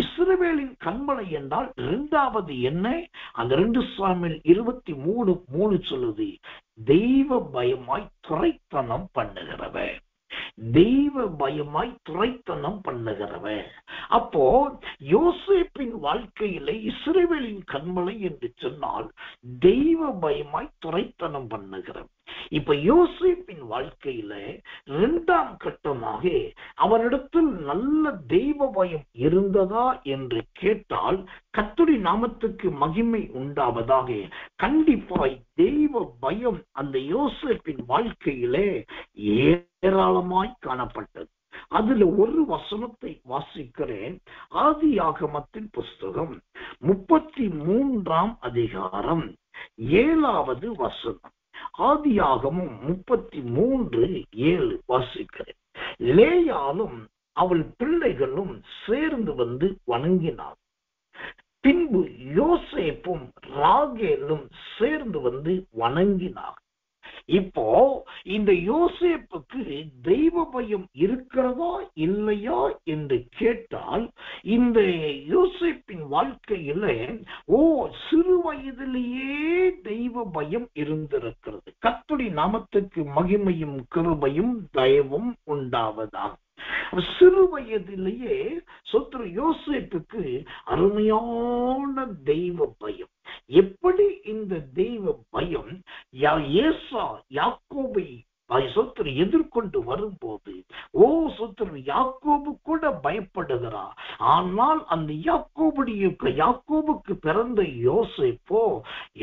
இஸ்ரவேலின் கண்மலை என்றால் 2வது என்ன? அந்த 2 சாமுவேல் 23:3 சொல்லுது, தெய்வ பயமாய் துரைத்தனம் பண்ணுகிறவன், தெய்வ பயமாய் துரைத்தனம் பண்ணுகிறவன். அப்போ யோசேப்பின் வாழ்க்கையில இஸ்ரவேலின் கண்மலை என்று சொன்னால் தெய்வ பயமாய் துரைத்தனம் பண்ணுகிறவன். இப்ப யோசேப்பின் வாழ்க்கையில 2ஆம் கட்டமாக அவனிடத்தில் நல்ல தெய்வ பயம் இருந்ததா என்று கேட்டால் கர்த்தருடைய நாமத்துக்கு மகிமை உண்டாவதாக. கண்டிப்பாய் தெய்வ பயம் அந்த யோசேப்பின் வாழ்க்கையிலே ஏராளமாய் காணப்பட்டது. அதுல ஒரு வசனத்தை வாசிக்கிறேன். ஆதியாகமத்தின் புஸ்தகம் 33ஆம் அதிகாரம் 7வது வசனம். ஆதியாகமம் 33:7 வாசிக்கிறேன். லேயாலும் அவள் பிள்ளைகளும் சேர்ந்து வந்து வணங்கினார். பின்பு யோசேப்பும் ராகேலும் சேர்ந்து வந்து வணங்கினார். இப்போ இந்த யோசேப்புக்கு தெய்வ பயம் இருக்கிறதா இல்லையா என்று கேட்டால் இந்த யோசேப்பின் வாழ்க்கையில சிறு வயதிலேயே தெய்வ பயம் இருந்திருக்கிறது. கர்த்தருடைய நாமத்துக்கு மகிமையும் கிருபையும் தயவும் உண்டாவதாக. சிறு வயதிலேயே யோசேப்புக்கு அருமையான தெய்வ பயம். எப்படி இந்த தெய்வ பயம் யாக்கோபை எதிர்கொண்டு வரும்போது யாக்கோபு கூட பயப்படுகிறார். ஆனால் அந்த யாக்கோபுக்கு பிறந்த யோசேப்போ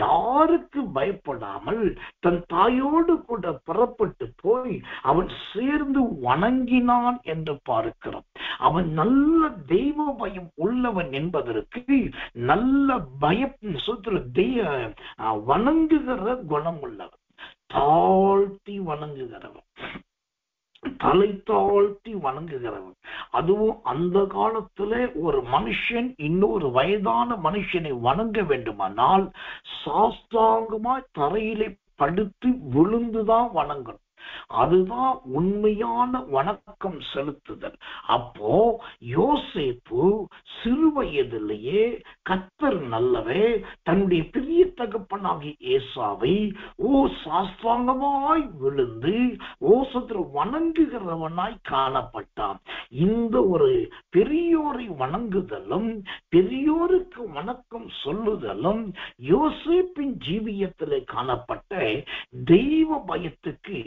யாருக்கு பயப்படாமல் தன் தாயோடு கூட புறப்பட்டு போய் அவன் சேர்ந்து வணங்கினான் என்று பார்க்கிறோம். அவன் நல்ல தெய்வ பயம் உள்ளவன் என்பதற்கு நல்ல வணங்குகிற குணம் உள்ளவன், தாழ்த்தி வணங்குகிறவன், தலை தாழ்த்தி வணங்குகிறவன். அதுவும் அந்த காலத்துல ஒரு மனுஷன் இன்னொரு வயதான மனுஷனை வணங்க வேண்டுமானால் சாஷ்டாங்கமாய் தரையிலே படுத்து விழுந்துதான் வணங்கணும். அதுதான் உண்மையான வணக்கம் செலுத்துதல். அப்போ யோசேப்பு சிறு வயதிலேயே கர்த்தர் நல்லவே தன்னுடைய பெரிய தகப்பனாகிய ஏசாவை சாஷ்டாங்கமாய் விழுந்து வணங்குகிறவனாய் காணப்பட்டான். இந்த ஒரு பெரியோரை வணங்குதலும் பெரியோருக்கு வணக்கம் சொல்லுதலும் யோசேப்பின் ஜீவியத்திலே காணப்பட்ட தெய்வ பயத்துக்கு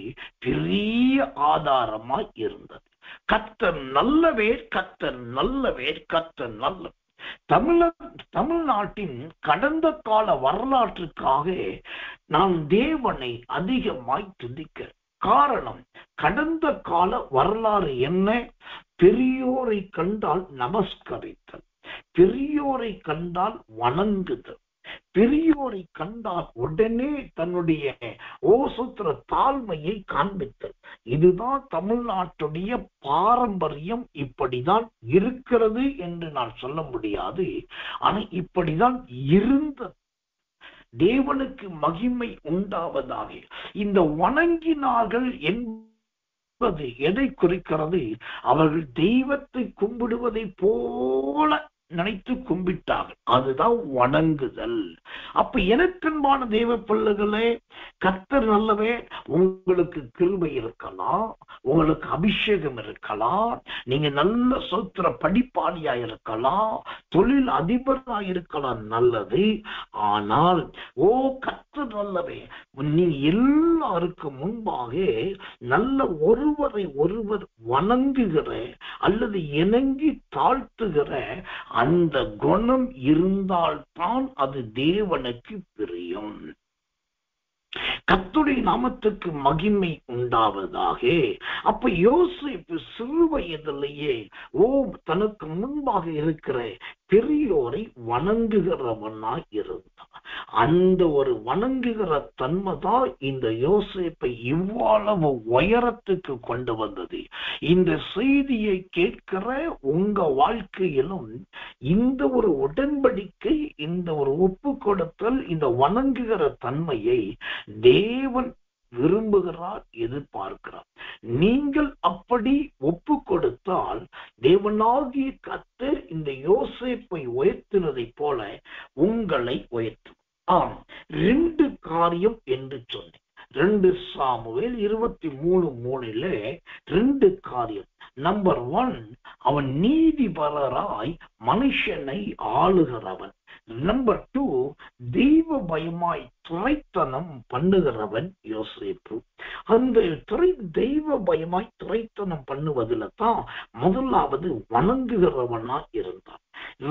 பெரிய ஆதாரமாய் இருந்தது. கர்த்தர் நல்லவேர், கர்த்தர் நல்லவேர், கர்த்தர் நல்ல. தமிழ்நாட்டின் கடந்த கால வரலாற்றுக்காக நான் தேவனை அதிகமாய் துதிக்கிறேன். காரணம், கடந்த கால வரலாறு என்ன? பெரியோரை கண்டால் நமஸ்கரித்தல், பெரியோரை கண்டால் வணங்குதல், பெரியோரை கண்டால் உடனே தன்னுடைய ஓசுத்திர தாழ்மையை காண்பித்தல். இதுதான் தமிழ்நாட்டுடைய பாரம்பரியம். இப்படிதான் இருக்கிறது என்று நான் சொல்ல முடியாது, ஆனா இப்படிதான் இருந்தது. தேவனுக்கு மகிமை உண்டாவதாக. இந்த வணங்கினார்கள் என்பது எதை குறிக்கிறது? அவர்கள் தெய்வத்தை கும்பிடுவதை போல நினைத்து கும்பிட்டார்கள். அதுதான் வணங்குதல். அப்ப எனக்கன்பான தேவ பிள்ளைகளே, கர்த்தர் நல்லவே. உங்களுக்கு கிருபை இருக்கலாம், உங்களுக்கு அபிஷேகம் இருக்கலாம், நீங்க நல்ல சோத்திர படிப்பாளியா இருக்கலாம், தொழில் அதிபரா இருக்கலாம், நல்லது. ஆனால் கர்த்தர் நல்லவே, நீ எல்லாருக்கும் முன்பாக நல்ல ஒருவரை ஒருவர் வணங்குகிற அல்லது இணங்கி தாழ்த்துகிற அந்த குணம் இருந்தால்தான் அது தேவனுக்கு பிரியம். கர்த்தருடைய நாமத்துக்கு மகிமை உண்டாவதாக. அப்ப யோசேப்பு சிறு வயதிலேயே தனக்கு முன்பாக இருக்கிற பெரியோரை வணங்குகிறவனாய் இருந்தான். அந்த ஒரு வணங்குகிற தன்மைதான் இந்த யோசேப்பை இவ்வளவு உயரத்துக்கு கொண்டு வந்தது. இந்த செய்தியை கேட்கிற உங்க வாழ்க்கையிலும் இந்த ஒரு உடன்படிக்கை, இந்த ஒரு ஒப்பு கொடுத்தல், இந்த வணங்குகிற தன்மையை தேவன் விரும்புகிறார், எதிர்பார்க்கிறார். நீங்கள் அப்படி ஒப்பு கொடுத்தால் தேவனாகிய கர்த்தர் இந்த யோசேப்பை உயர்த்தினதை போல உங்களை உயர்த்தும். 2 காரியம் என்று சொன்னேன். 2 சாமுவேல் 23:3 2 காரியம். நம்பர் 1, அவன் நீதிபரராய் மனுஷனை ஆளுகிறவன். நம்பர் 2, தெய்வ பயமாய் துரைத்தனம் பண்ணுகிறவன் யோசேப்பு. அந்த தெய்வ பயமாய் துரைத்தனம் பண்ணுவதில் தான் முதலாவது வணங்குகிறவனா இருந்தான்.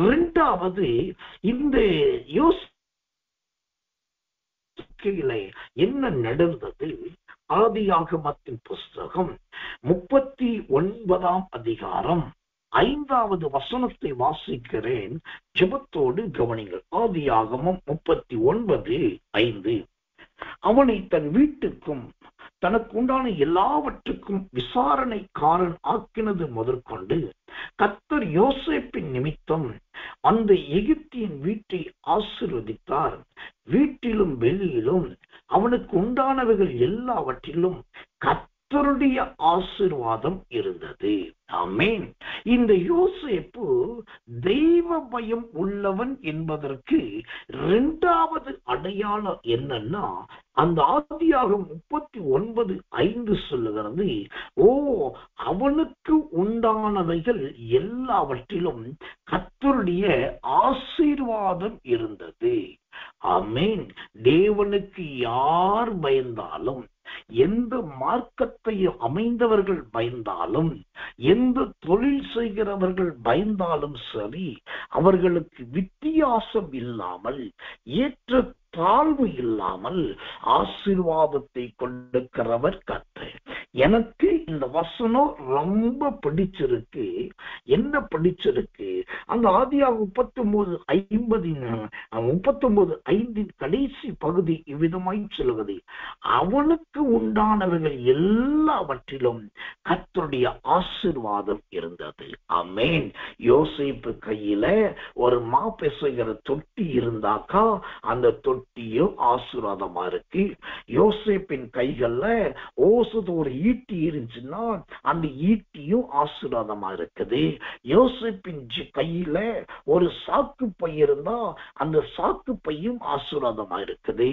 2வது, இந்த என்ன நடந்தது? ஆதியாகமத்தின் புஸ்தகம் 39ஆம் அதிகாரம் 5வது வசனத்தை வாசிக்கிறேன். ஜெபத்தோடு கவனிங்கள். ஆதியாகமம் 39:5. அவனை தன் வீட்டுக்கும் தனக்கு உண்டான எல்லாவற்றுக்கும் விசாரணைக்காரன் ஆக்கினது முதற்கொண்டு கர்த்தர் யோசேப்பின் நிமித்தம் அந்த எகிப்தியின் வீட்டை ஆசீர்வதித்தார். வீட்டிலும் வெளியிலும் அவனுக்கு உண்டானவைகள் எல்லாவற்றிலும் கர்த்தருடைய ஆசீர்வாதம் இருந்தது. ஆமென். இந்த யோசேப்பு தெய்வ பயம் உள்ளவன் என்பதற்கு 2வது அடையாளம் என்னன்னா, அந்த ஆதியாகமம் 39:5 சொல்லுகிறது, அவனுக்கு உண்டானவைகள் எல்லாவற்றிலும் கர்த்தருடைய ஆசீர்வாதம் இருந்தது. ஆமென். தேவனுக்கு யார் பயந்தாலும், எந்த மார்க்கத்தை அமைந்தவர்கள் பயந்தாலும், எந்த தொழில் செய்கிறவர்கள் பயந்தாலும் சரி, அவர்களுக்கு வித்தியாசம் இல்லாமல், ஏற்ற தாழ்வு இல்லாமல் ஆசீர்வாதத்தை கொடுக்கிறவர் கர்த்தர். எனக்கு இந்த வசனம் ரொம்ப பிடிச்சிருக்கு. என்ன பிடிச்சிருக்கு? அந்த ஆதியாகமம் 39:5 கடைசி பகுதி இவ்விதமாய் சொல்லுவது, அவனுக்கு உண்டானவர்கள் எல்லாவற்றிலும் கர்த்தருடைய ஆசீர்வாதம் இருந்தது. ஆமென். யோசேப்பு கையில ஒரு மாப்பெசுகிற தொட்டி இருந்தாக்கா அந்த தொட்டியும் ஆசீர்வாதமா இருக்கு. யோசேப்பின் கைகள்ல ஒரு ஈட்டி இருந்துச்சுன்னா அந்த ஈட்டியும் ஆசீர்வாதமா இருக்குது. யோசேப்பின் கையில ஒரு சாக்கு பை இருந்தா அந்த சாக்கு பையும் ஆசீர்வாதமா இருக்குது.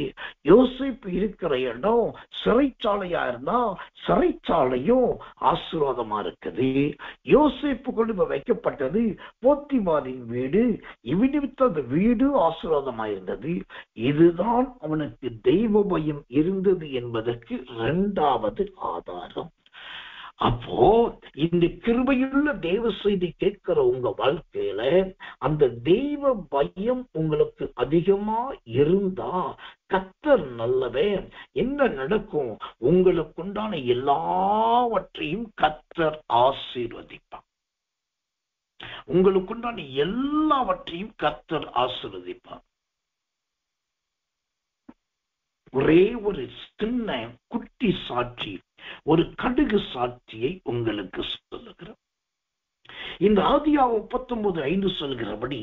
யோசேப்பு இருக்கிற இடம் சிறைச்சாலையா இருந்தா சிறைச்சாலையும் ஆசீர்வாதமா இருக்குது. யோசேப்பு கொண்டு வைக்கப்பட்டது போத்திபாரின் வீடு. இவ்விடத்த வீடு ஆசீர்வாதமா இருந்தது. இதுதான் அவனுக்கு தெய்வ பயம் இருந்தது என்பதற்கு 2வது ஆதாரம். அப்போ இந்த கிருபையுள்ள தேவ செய்தி கேட்கிற உங்க வாழ்க்கையில அந்த தெய்வ பயம் உங்களுக்கு அதிகமா இருந்தா கர்த்தர் நல்லவே. என்ன நடக்கும்? உங்களுக்குண்டான எல்லாவற்றையும் கர்த்தர் ஆசீர்வதிப்பார். உங்களுக்குண்டான எல்லாவற்றையும் கர்த்தர் ஆசீர்வதிப்பார். ஒரே ஒரு சின்ன குட்டி சாட்சி, ஒரு கடுகு சாட்சியை உங்களுக்கு சொல்லுகிறேன். இந்த ஆதியாகமம் 39:5 சொல்கிறபடி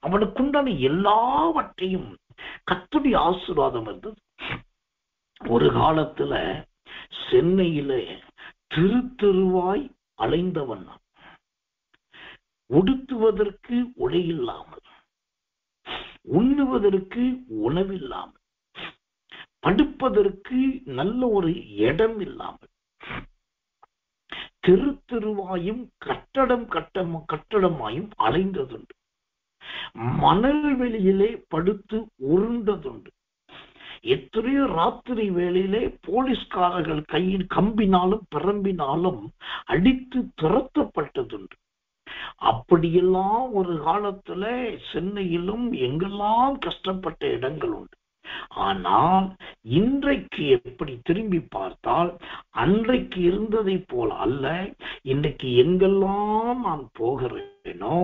அவனுக்குண்டான எல்லாவற்றையும் கர்த்தருடைய ஆசீர்வாதம் இருந்தது. ஒரு காலத்துல சென்னையில தெரு தெருவாய் அலைந்தவன், உடுத்துவதற்கு உடை இல்லாமல், உண்ணுவதற்கு உணவில்லாமல், படுப்பதற்கு நல்ல ஒரு இடம் இல்லாமல், தெரு தெருவாயும் கட்டடமாயும் அலைந்ததுண்டு. மணல் வெளியிலே படுத்து உருண்டதுண்டு. எத்தனையோ ராத்திரி வேளையிலே போலீஸ்காரர்கள் கையில் கம்பினாலும் பிரம்பினாலும் அடித்து துரத்தப்பட்டதுண்டு. அப்படியெல்லாம் ஒரு காலத்துல சென்னையிலும் எங்கெல்லாம் கஷ்டப்பட்ட இடங்கள் உண்டு. ஆனால் இன்றைக்கு எப்படி திரும்பி பார்த்தால் அன்றைக்கு இருந்ததை போல அல்ல. இன்றைக்கு எங்கெல்லாம் நான் போகிறேனோ,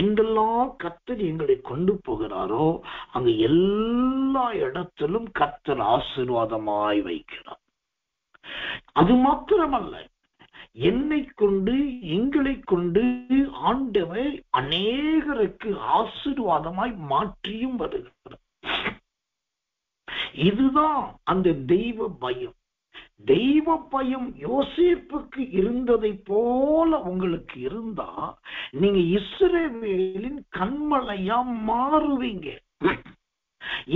எங்கெல்லாம் கர்த்தர் எங்களை கொண்டு போகிறாரோ, அங்கு எல்லா இடத்திலும் கர்த்தர் ஆசீர்வாதமாய் வைக்கிறார். அது மாத்திரமல்ல, என்னை கொண்டு எங்களை கொண்டு ஆண்டவர் அநேகருக்கு ஆசீர்வாதமாய் மாற்றியும் வருகிறார். இதுதான் அந்த தெய்வ பயம். தெய்வ பயம் யோசேப்புக்கு இருந்ததை போல உங்களுக்கு இருந்தா நீங்க இஸ்ரவேலின் கண்மலையா மாறுவீங்க.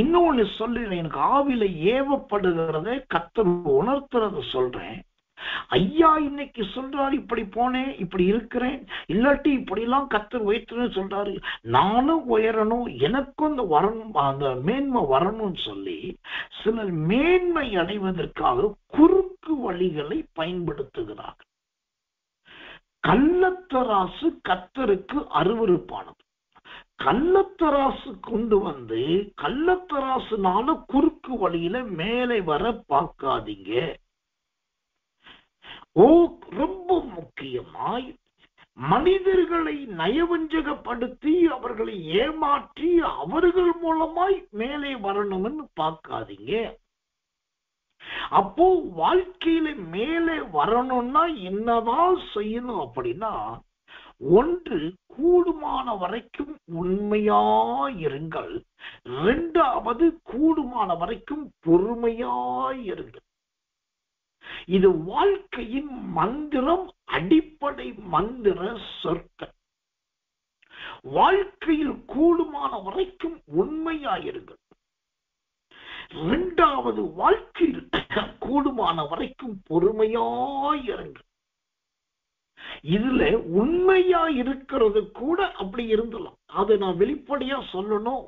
இன்னொன்னு சொல்லுறேன், எனக்கு ஆவில ஏவப்படுகிறத கர்த்தர் உணர்த்துறத சொல்றேன். ஐயா இன்னைக்கு சொல்றாரு, இப்படி போனேன், இப்படி இருக்கிறேன், இல்லாட்டி இப்படி எல்லாம் கர்த்தர் உயர்த்துன்னு சொல்றாரு, நானும் உயரணும், எனக்கும் அந்த வரணும், அந்த மேன்மை வரணும்னு சொல்லி சிலர் மேன்மை அடைவதற்காக குறுக்கு வழிகளை பயன்படுத்துகிறார்கள். கள்ளத்தராசு கர்த்தருக்கு அருவருப்பானது. கள்ளத்தராசு கொண்டு வந்து கள்ளத்தராசுனால குறுக்கு வழியில மேலே வர பார்க்காதீங்க. ரொம்ப முக்கியமாய் மனிதர்களை நயவஞ்சகப்படுத்தி அவர்களை ஏமாற்றி அவர்கள் மூலமாய் மேலே வரணும்னு பார்க்காதீங்க. அப்போ வாழ்க்கையில மேலே வரணும்னா என்னதான் செய்யணும் அப்படின்னா, ஒன்று, கூடுமான வரைக்கும் உண்மையாயிருங்கள். இரண்டாவது, கூடுமான வரைக்கும் பொறுமையாயிருங்கள். இது வாழ்க்கையின் மந்திரம், அடிப்படை மந்திர சொற்கள். வாழ்க்கையில் கூடுமான வரைக்கும் உண்மையாயிருங்கள். இரண்டாவது, வாழ்க்கையில் கூடுமான வரைக்கும் பொறுமையாயிருங்கள். இதுல உண்மையா இருக்கிறது கூட அப்படி இருந்தலாம். அதை நான் வெளிப்படையா சொல்லணும்.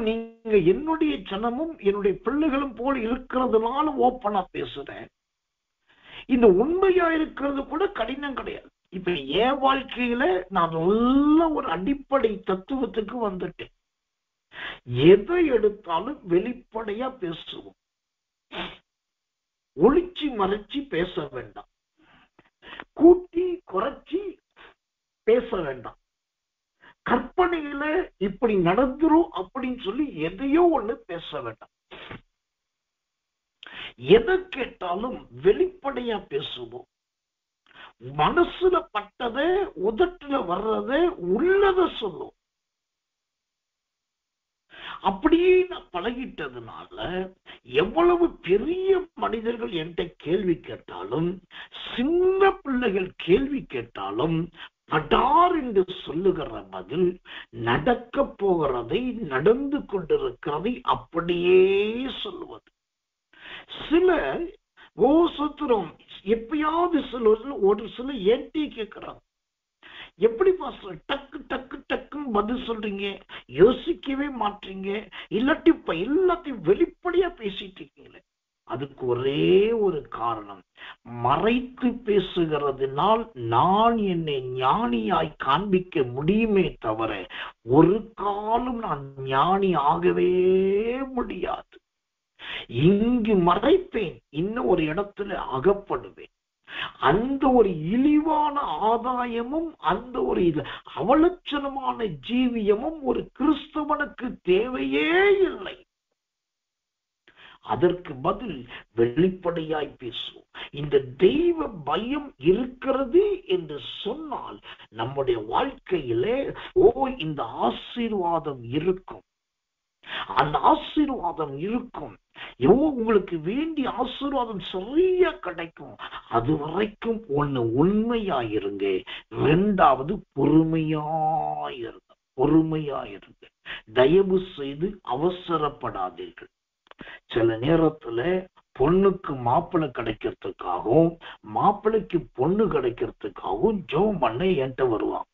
நீங்க என்னுடைய ஜனமும் என்னுடைய பிள்ளைகளும் போல இருக்கிறதுனால ஓப்பனா பேசுறேன். இந்த உண்மையா இருக்கிறது கூட கடினம் கிடையாது. இப்ப என் வாழ்க்கையில நான் நல்ல ஒரு அடிப்படை தத்துவத்துக்கு வந்துட்டேன். எதை எடுத்தாலும் வெளிப்படையா பேசுவோம். ஒளிச்சு மறைச்சு பேச வேண்டாம், கூட்டி குறைச்சி பேச வேண்டாம். கற்பனையில இப்படி நடந்துரும் அப்படின்னு சொல்லி எதையோ ஒண்ணு பேச வேண்டாம். எதை கேட்டாலும் வெளிப்படையா பேசுவோம். மனசுல பட்டத உதட்டுல வர்றத உள்ளத சொல்லும். அப்படியே நான் பழகிட்டதுனால எவ்வளவு பெரிய மனிதர்கள் என்கிட்ட கேள்வி கேட்டாலும், சின்ன பிள்ளைகள் கேள்வி கேட்டாலும் படார் என்று சொல்லுகிற பதில், நடக்க போகிறதை, நடந்து கொண்டிருக்கிறதை அப்படியே சொல்லுவது. சில சுத்திரம் எப்பயாவது ஒரு சில ஏன்டி கேட்கிறாங்க, எப்படி பாஸ்டர் டக்கு டக்கு டக்குன்னு பதில் சொல்றீங்க, யோசிக்கவே மாட்டீங்க, இல்லாட்டி இப்ப எல்லாத்தையும் வெளிப்படையா பேசிட்டு இருக்கீங்களே. அதுக்கு ஒரே ஒரு காரணம், மறைத்து பேசுகிறதுனால் நான் என்னை ஞானியாய் காண்பிக்க முடியுமே தவிர ஒரு காலம் நான் ஞானி ஆகவே முடியாது. இங்கு மறைப்பேன், இன்னும் ஒரு இடத்துல அகப்படுவேன். அந்த ஒரு இழிவான ஆதாயமும் அந்த ஒரு அவலட்சணமான ஜீவியமும் ஒரு கிறிஸ்தவனுக்கு தேவையே இல்லை. அதற்கு பதில் வெளிப்படையாய் பேசுவோம். இந்த தெய்வ பயம் இருக்கிறது என்று சொன்னால் நம்முடைய வாழ்க்கையிலே இந்த ஆசீர்வாதம் இருக்கும். அந்த ஆசீர்வாதம் இருக்கும். உங்களுக்கு வேண்டிய ஆசீர்வாதம் சரியா கிடைக்கும். அது வரைக்கும் ஒண்ணு உண்மையாயிருங்க, இரண்டாவது பொறுமையாயிருங்க. பொறுமையாயிருங்க. தயவு செய்து அவசரப்படாதீர்கள். சில நேரத்துல பொண்ணுக்கு மாப்பிள்ளை கிடைக்கிறதுக்காகவும் மாப்பிள்ளைக்கு பொண்ணு கிடைக்கிறதுக்காகவும் ஜெபம் பண்ண என்கிட்ட வருவாங்க.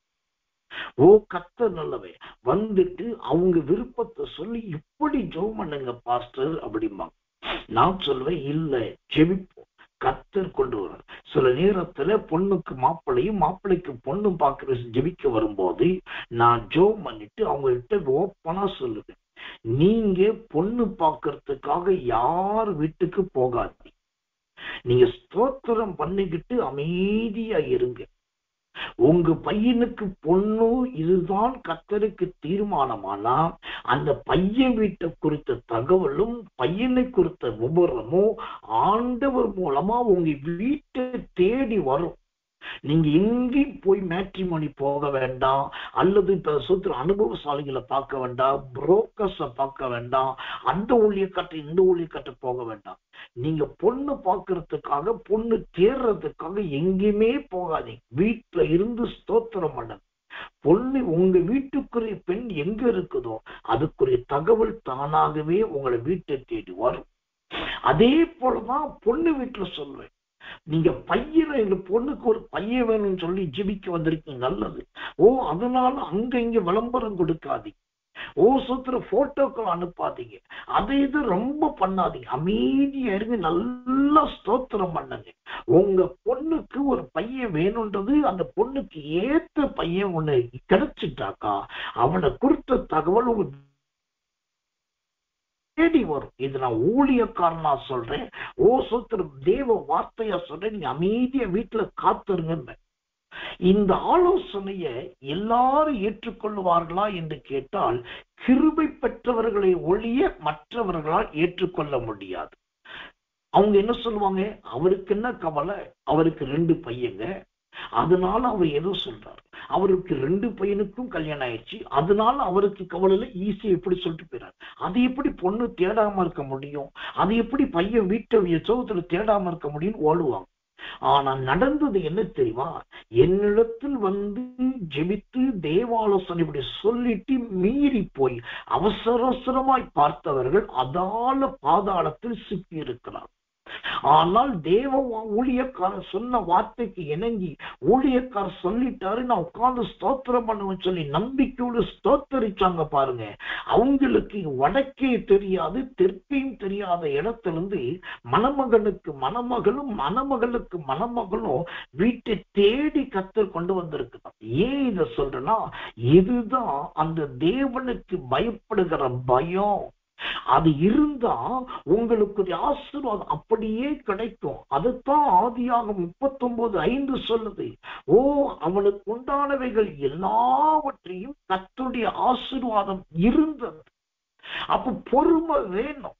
கர்த்தர் நல்லவே வந்துட்டு அவங்க விருப்பத்தை சொல்லி இப்படி ஜெபம் பண்ணுங்க பாஸ்டர் அப்படிம்பாங்க. நான் சொல்லுவேன், இல்ல, ஜெபிப்போம், கர்த்தர் கொண்டு வர. சில நேரத்துல பொண்ணுக்கு மாப்பிள்ளையும் மாப்பிள்ளைக்கு பொண்ணும் பாக்குற ஜெபிக்க வரும்போது நான் ஜெபம் பண்ணிட்டு அவங்ககிட்ட ஓப்பனா சொல்லுவேன், நீங்க பொண்ணு பாக்குறதுக்காக யார் வீட்டுக்கு போகாதீங்க. நீங்க ஸ்தோத்திரம் பண்ணிக்கிட்டு அமைதியா இருங்க. உங்க பையனுக்கு பொண்ணு இதுதான் கர்த்தருக்கு தீர்மானமானா அந்த பையன் வீட்டை குறித்த தகவலும் பையனை குறித்த விவரமும் ஆண்டவர் மூலமா உங்க வீட்டை தேடி வரும். நீங்க எங்கேயும் போய் மேட்ரிமோனி போக வேண்டாம், அல்லது இப்ப சுத்திர அனுபவசாலிகளை பார்க்க வேண்டாம், புரோக்கர்ஸ பார்க்க வேண்டாம், அந்த ஊழியக்காட்டை இந்த ஊழியக்காட்டை போக வேண்டாம். நீங்க பொண்ணு பார்க்கறதுக்காக பொண்ணு தேர்றதுக்காக எங்கேயுமே போகாதீங்க. வீட்டுல இருந்து ஸ்தோத்திரம் பண்ணுங்க. பொண்ணு உங்க வீட்டுக்குரிய பெண் எங்க இருக்குதோ அதுக்குரிய தகவல் தானாகவே உங்களை வீட்டை தேடி வரும். அதே போலதான் பொண்ணு வீட்டுல சொல்லுவேன், நீங்க பையனை, எங்க பொண்ணுக்கு ஒரு பையன் வேணும்னு சொல்லி ஜெபிக்க வந்திருக்கீங்க, நல்லது. அதனால அங்க இங்க விளம்பரம் கொடுக்காதீங்க. சுத்திர போட்டோக்கள் அனுப்பாதீங்க. அதை இது ரொம்ப பண்ணாதீங்க. அமைதியா இருங்க, நல்லா ஸ்தோத்திரம் பண்ணுங்க. உங்க பொண்ணுக்கு ஒரு பையன் வேணும்ன்றது அந்த பொண்ணுக்கு ஏத்த பையன் ஒண்ணு கிடைச்சிட்டாக்கா அவனை குறித்த தகவல் உங்க தேடி வரும். இது நான் ஊழியக்காரனா சொல்றேன், சுத்திர தேவ வார்த்தையா சொல்றேன். நீங்க அமைதியா வீட்டுல காத்துருங்க. இந்த ஆலோசனைய எல்லாரும் ஏற்றுக்கொள்வார்களா என்று கேட்டால் கிருபை பெற்றவர்களை ஒழிய மற்றவர்களால் ஏற்றுக்கொள்ள முடியாது. அவங்க என்ன சொல்லுவாங்க, அவருக்கு என்ன கவலை, அவருக்கு 2 பையங்க, அதனால அவர் ஏதோ சொல்றாரு, அவருக்கு 2 பையனுக்கும் கல்யாணம் ஆயிடுச்சு, அதனால அவருக்கு கவலையில ஈஸியா எப்படி சொல்லிட்டு போயிறாரு. அது எப்படி பொண்ணு தேடாம இருக்க முடியும், அது எப்படி பையன் வீட்டை சோகத்துல தேடாம இருக்க முடியும்னு ஓடுவாங்க. ஆனா நடந்தது என்ன தெரியுமா, என்னிடத்தில் வந்து ஜெபித்து தேவாலோசனை இப்படி சொல்லிட்டு மீறி போய் அவசரமாய் பார்த்தவர்கள் அதால பாதாளத்தில் சிக்கி இருக்கிறார். ஆனால் தேவ ஊழியக்காரர் சொன்ன வார்த்தைக்கு இணங்கி ஊழியக்காரர் சொல்லிட்டாரு, நான் உட்கார்ந்து ஸ்தோத்திரம் பண்ணுவேன்னு சொல்லி நம்பிக்கையோடு ஸ்தோத்தரிச்சாங்க பாருங்க. அவங்களுக்கு வடக்கே தெரியாது தெற்கையும் தெரியாத இடத்துல இருந்து மணமகனுக்கு மணமகளும் மணமகளுக்கு மணமகளும் வீட்டை தேடி கர்த்தர் கொண்டு வந்திருக்கிறார். ஏன் இத சொல்றேன்னா, இதுதான் அந்த தேவனுக்கு பயப்படுகிற பயம். அது இருந்தா உங்களுக்கு ஆசீர்வாதம் அப்படியே கிடைக்கும். அதுதான் ஆதியாகமம் 39:5 சொல்லுது. அவனுக்கு உண்டானவைகள் எல்லாவற்றையும் கர்த்தருடைய ஆசீர்வாதம் இருந்தது. அப்ப பொறுமை வேணும்.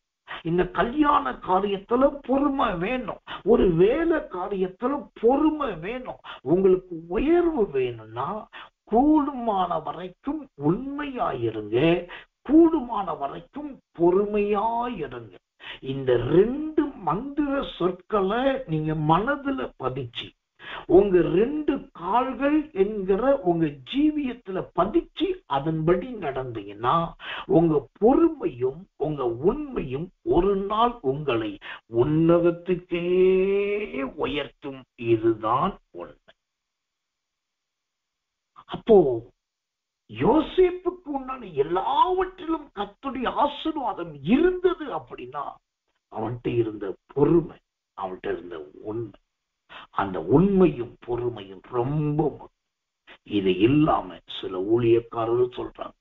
இந்த கல்யாண காரியத்துல பொறுமை வேணும், ஒரு வேலை காரியத்துல பொறுமை வேணும். உங்களுக்கு உயர்வு வேணும்னா கூடுமான வரைக்கும் உண்மையாயிருங்க, கூடுமான வரைக்கும் பொறுமையாயிருங்க. இந்த 2 மந்திர சொற்களை நீங்க மனதுல பதிச்சு உங்க 2 கால்கள் என்கிற உங்க ஜீவியத்துல பதிச்சு அதன்படி நடந்தீங்கன்னா உங்க பொறுமையும் உங்க உண்மையும் ஒரு நாள் உங்களை உன்னதத்துக்கே உயர்த்தும். இதுதான் உண்மை. அப்போ யோசேப்புக்கு உண்டான எல்லாவற்றிலும் கர்த்தருடைய ஆசீர்வாதம் இருந்தது. அப்படின்னா அவன்கிட்ட இருந்த பொறுமை, அவன்கிட்ட இருந்த உண்மை, அந்த உண்மையும் பொறுமையும் ரொம்ப முக்கியம். இது இல்லாம சில ஊழியக்காரர்கள் சொல்றாங்க,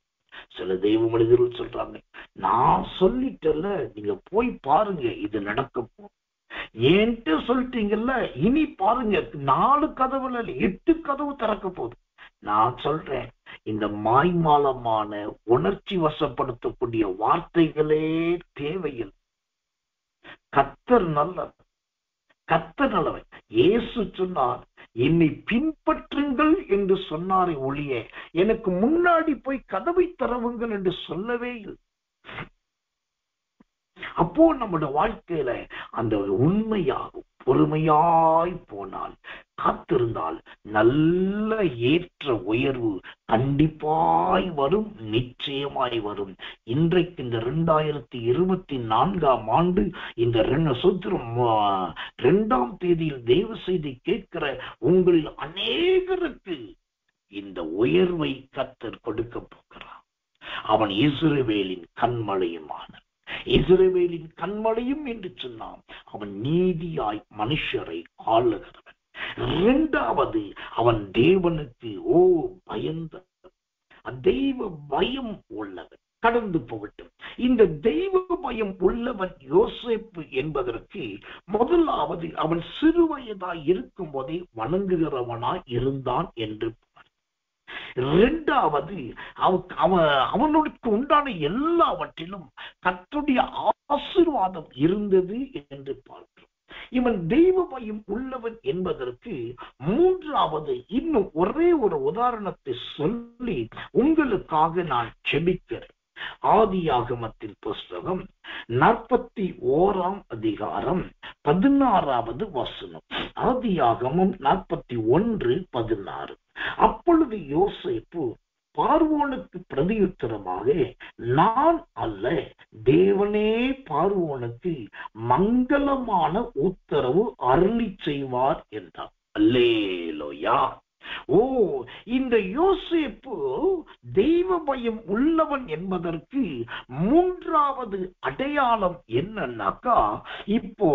சில தெய்வ மனிதர்கள் சொல்றாங்க, நான் சொல்லிட்டேன்ல, நீங்க போய் பாருங்க, இது நடக்க போகுது. ஏன்ட்டு சொல்லிட்டீங்கல்ல, இனி பாருங்க 4 கதவுல 8 கதவு திறக்க போகுது. நான் சொல்றேன், இந்த மாய்மாலமான உணர்ச்சி வசப்படுத்தக்கூடிய வார்த்தைகளே தேவையில்லை. கர்த்தர் நல்லவர், கர்த்தர் நல்லவர். இயேசு சொன்னார், என்னை பின்பற்றுங்கள் என்று சொன்னாரே ஒழிய எனக்கு முன்னாடி போய் கதவை திறவுங்கள் என்று சொல்லவே இல்லை. அப்போ நம்முடைய வாழ்க்கையில அந்த உண்மையாகும் பொறுமையாய் போனால், காத்திருந்தால் நல்ல ஏற்ற உயர்வு கண்டிப்பாய் வரும், நிச்சயமாய் வரும். இன்றைக்கு இந்த 2024ஆம் ஆண்டு இந்த 2ஆம் தேதியில் தேவ செய்தி கேட்கிற உங்களில் அநேகருக்கு இந்த உயர்வை கர்த்தர் கொடுக்க போகிறார். அவன் இஸ்ரவேலின் கண்மலையுமான, இஸ்ரவேலின் கண்மலையும் என்று சொன்னான். அவன் நீதியாய் மனுஷரை ஆளுகிறவன். இரண்டாவது, அவன் தேவனுக்கு பயந்த தெய்வ பயம் உள்ளவன். கடந்து போகட்டும். இந்த தெய்வ பயம் உள்ளவன் யோசேப்பு என்பதற்கு முதலாவது, அவன் சிறு வயதாய் இருக்கும் போதே வணங்குகிறவனாய் இருந்தான் என்று. இரண்டாவது, அவனுக்கு உண்டான எல்லாவற்றிலும் கர்த்தருடைய ஆசீர்வாதம் இருந்தது என்று பார்க்கிறோம். இவன் தெய்வ பயம் உள்ளவன் என்பதற்கு மூன்றாவது இன்னும் ஒரே ஒரு உதாரணத்தை சொல்லி உங்களுக்காக நான் செபிக்கிறேன். ஆதியாகமத்தின் புஸ்தகம் 41ஆம் அதிகாரம் 16வது வசனம். ஆதியாகமம் 41:16. அப்பொழுது யோசேப்பு பார்வோனுக்கு பிரதியுத்தரமாக, நான் அல்ல, தேவனே பார்வோனுக்கு மங்களமான உத்தரவு அருளி செய்வார் என்றார். அல்லேலூயா. இந்த யோசேப்பு தெய்வ பயம் உள்ளவன் என்பதற்கு மூன்றாவது அடையாளம் என்னன்னாக்கா, இப்போ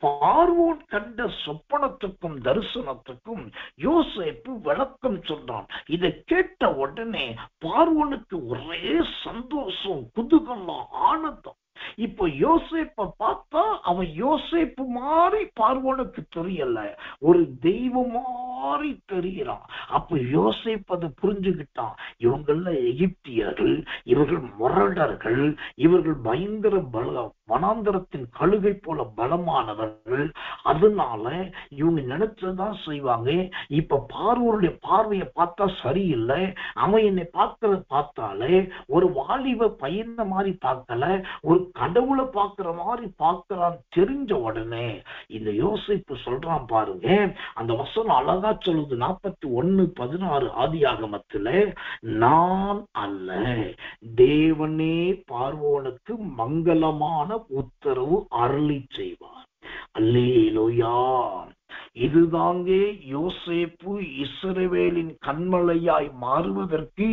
பார்வோன் கண்ட சொப்பனத்துக்கும் தரிசனத்துக்கும் யோசேப்பு விளக்கம் சொல்றான். இதை கேட்ட உடனே பார்வோனுக்கு ஒரே சந்தோஷம், குதூகலம், ஆனந்தம். இப்போ யோசேப்பை பார்த்தா அவன் யோசேப்பு மாதிரி பார்வோனுக்கு தெரியல, ஒரு தெய்வம் மாதிரி தெரிகிறான். அப்ப யோசேப்பு அதை புரிஞ்சுக்கிட்டான். இவங்கள எகிப்தியர்கள், இவர்கள் முரடர்கள், இவர்கள் பயங்கர வனாந்தரத்தின் கழுகை போல பலமானவர்கள். அதனால இவங்க நினைச்சதான் செய்வாங்க. இப்ப பார்வோனுடைய பார்வையை பார்த்தா சரியில்லை. அவன் என்னை பார்த்தாலே ஒரு வாலிப பையன மாதிரி பார்க்கல, ஒரு கடவுளை பார்க்கிற மாதிரி பார்க்கிறான். தெரிஞ்ச உடனே இந்த யோசேப்பு சொல்றான் பாருங்க, அந்த வசனம் அழகா சொல்லுது. 41:16 ஆதியாகமத்துல, நான் அல்ல, தேவனே பார்வோனுக்கு மங்களமான உத்தரவு அருளி செய்வார். அல்லேலூயா. இதுதாங்க யோசேப்பு இஸ்ரவேலின் கண்மலையாய் மாறுவதற்கு,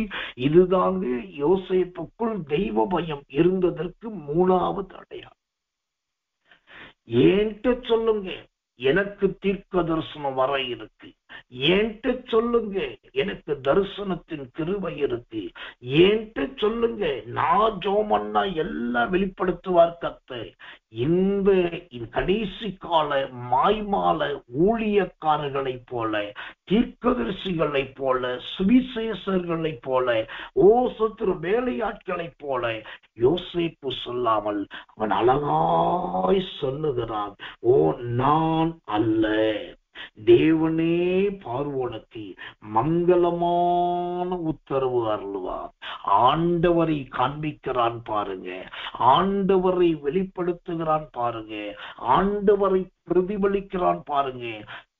இதுதாங்க யோசேப்புக்குள் தெய்வ பயம் இருந்ததற்கு மூணாவது அடையாளம். ஏன்ட்ட சொல்லுங்க, எனக்கு தீர்க்க தரிசனம் வர இருக்கு. ஏன்ட்ட சொல்லுங்க, எனக்கு தரிசனத்தின் கிருபை இருக்கு. ஏன்ட்ட சொல்லுங்க, நான் ஜோமன்னா எல்லாம் வெளிப்படுத்துவார் கர்த்தர். இந்த கடைசி கால மாய்மால ஊழியக்காரர்களை போல, தீர்க்கதரிசிகளை போல, சுவிசேஷர்களை போல, சத்துரு வேலையாட்களை போல யோசேப்பு சொல்லாமல் அவன் அழகாய் சொல்லுகிறான், நான் அல்ல, தேவனே பார்வோனுக்கு மங்களமான உத்தரவு அருள்வார். ஆண்டவரை காண்பிக்கிறான் பாருங்க, ஆண்டவரை வெளிப்படுத்துகிறான் பாருங்க, ஆண்டவரை பிரதிபலிக்கிறான் பாருங்க.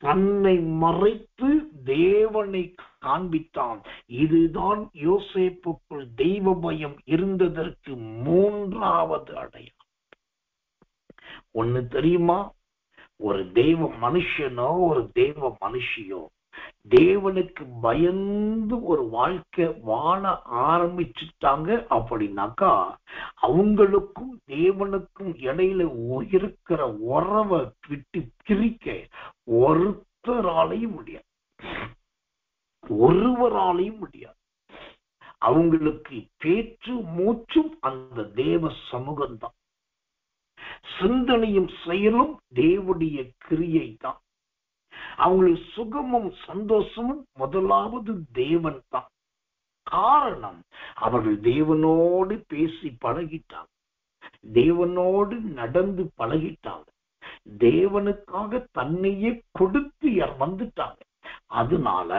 தன்னை மறைத்து தேவனை காண்பித்தான். இதுதான் யோசேப்புக்குள் தெய்வ பயம் இருந்ததற்கு மூன்றாவது அடையாளம். ஒண்ணு தெரியுமா, ஒரு தெய்வ மனுஷனோ ஒரு தெய்வ மனுஷியோ தேவனுக்கு பயந்து ஒரு வாழ்க்கை வாழ ஆரம்பிச்சுட்டாங்க அப்படின்னாக்கா, அவங்களுக்கும் தேவனுக்கும் இடையில இருக்கிற உறவை விட்டு பிரிக்க ஒருத்தராலையும் முடியாது, ஒருவராலையும் முடியாது. அவங்களுக்கு பேச்சு மூச்சும் அந்த தேவ சமூகம்தான். சிந்தனையும் செயலும் தேவனுடைய கிரியை தான். அவங்களுக்கு சுகமும் சந்தோஷமும் முதலாவது தேவன் தான். காரணம், அவர்கள் தேவனோடு பேசி பழகிட்டாங்க, தேவனோடு நடந்து பழகிட்டாங்க, தேவனுக்காக தன்னையே கொடுத்து வந்துட்டாங்க. அதனால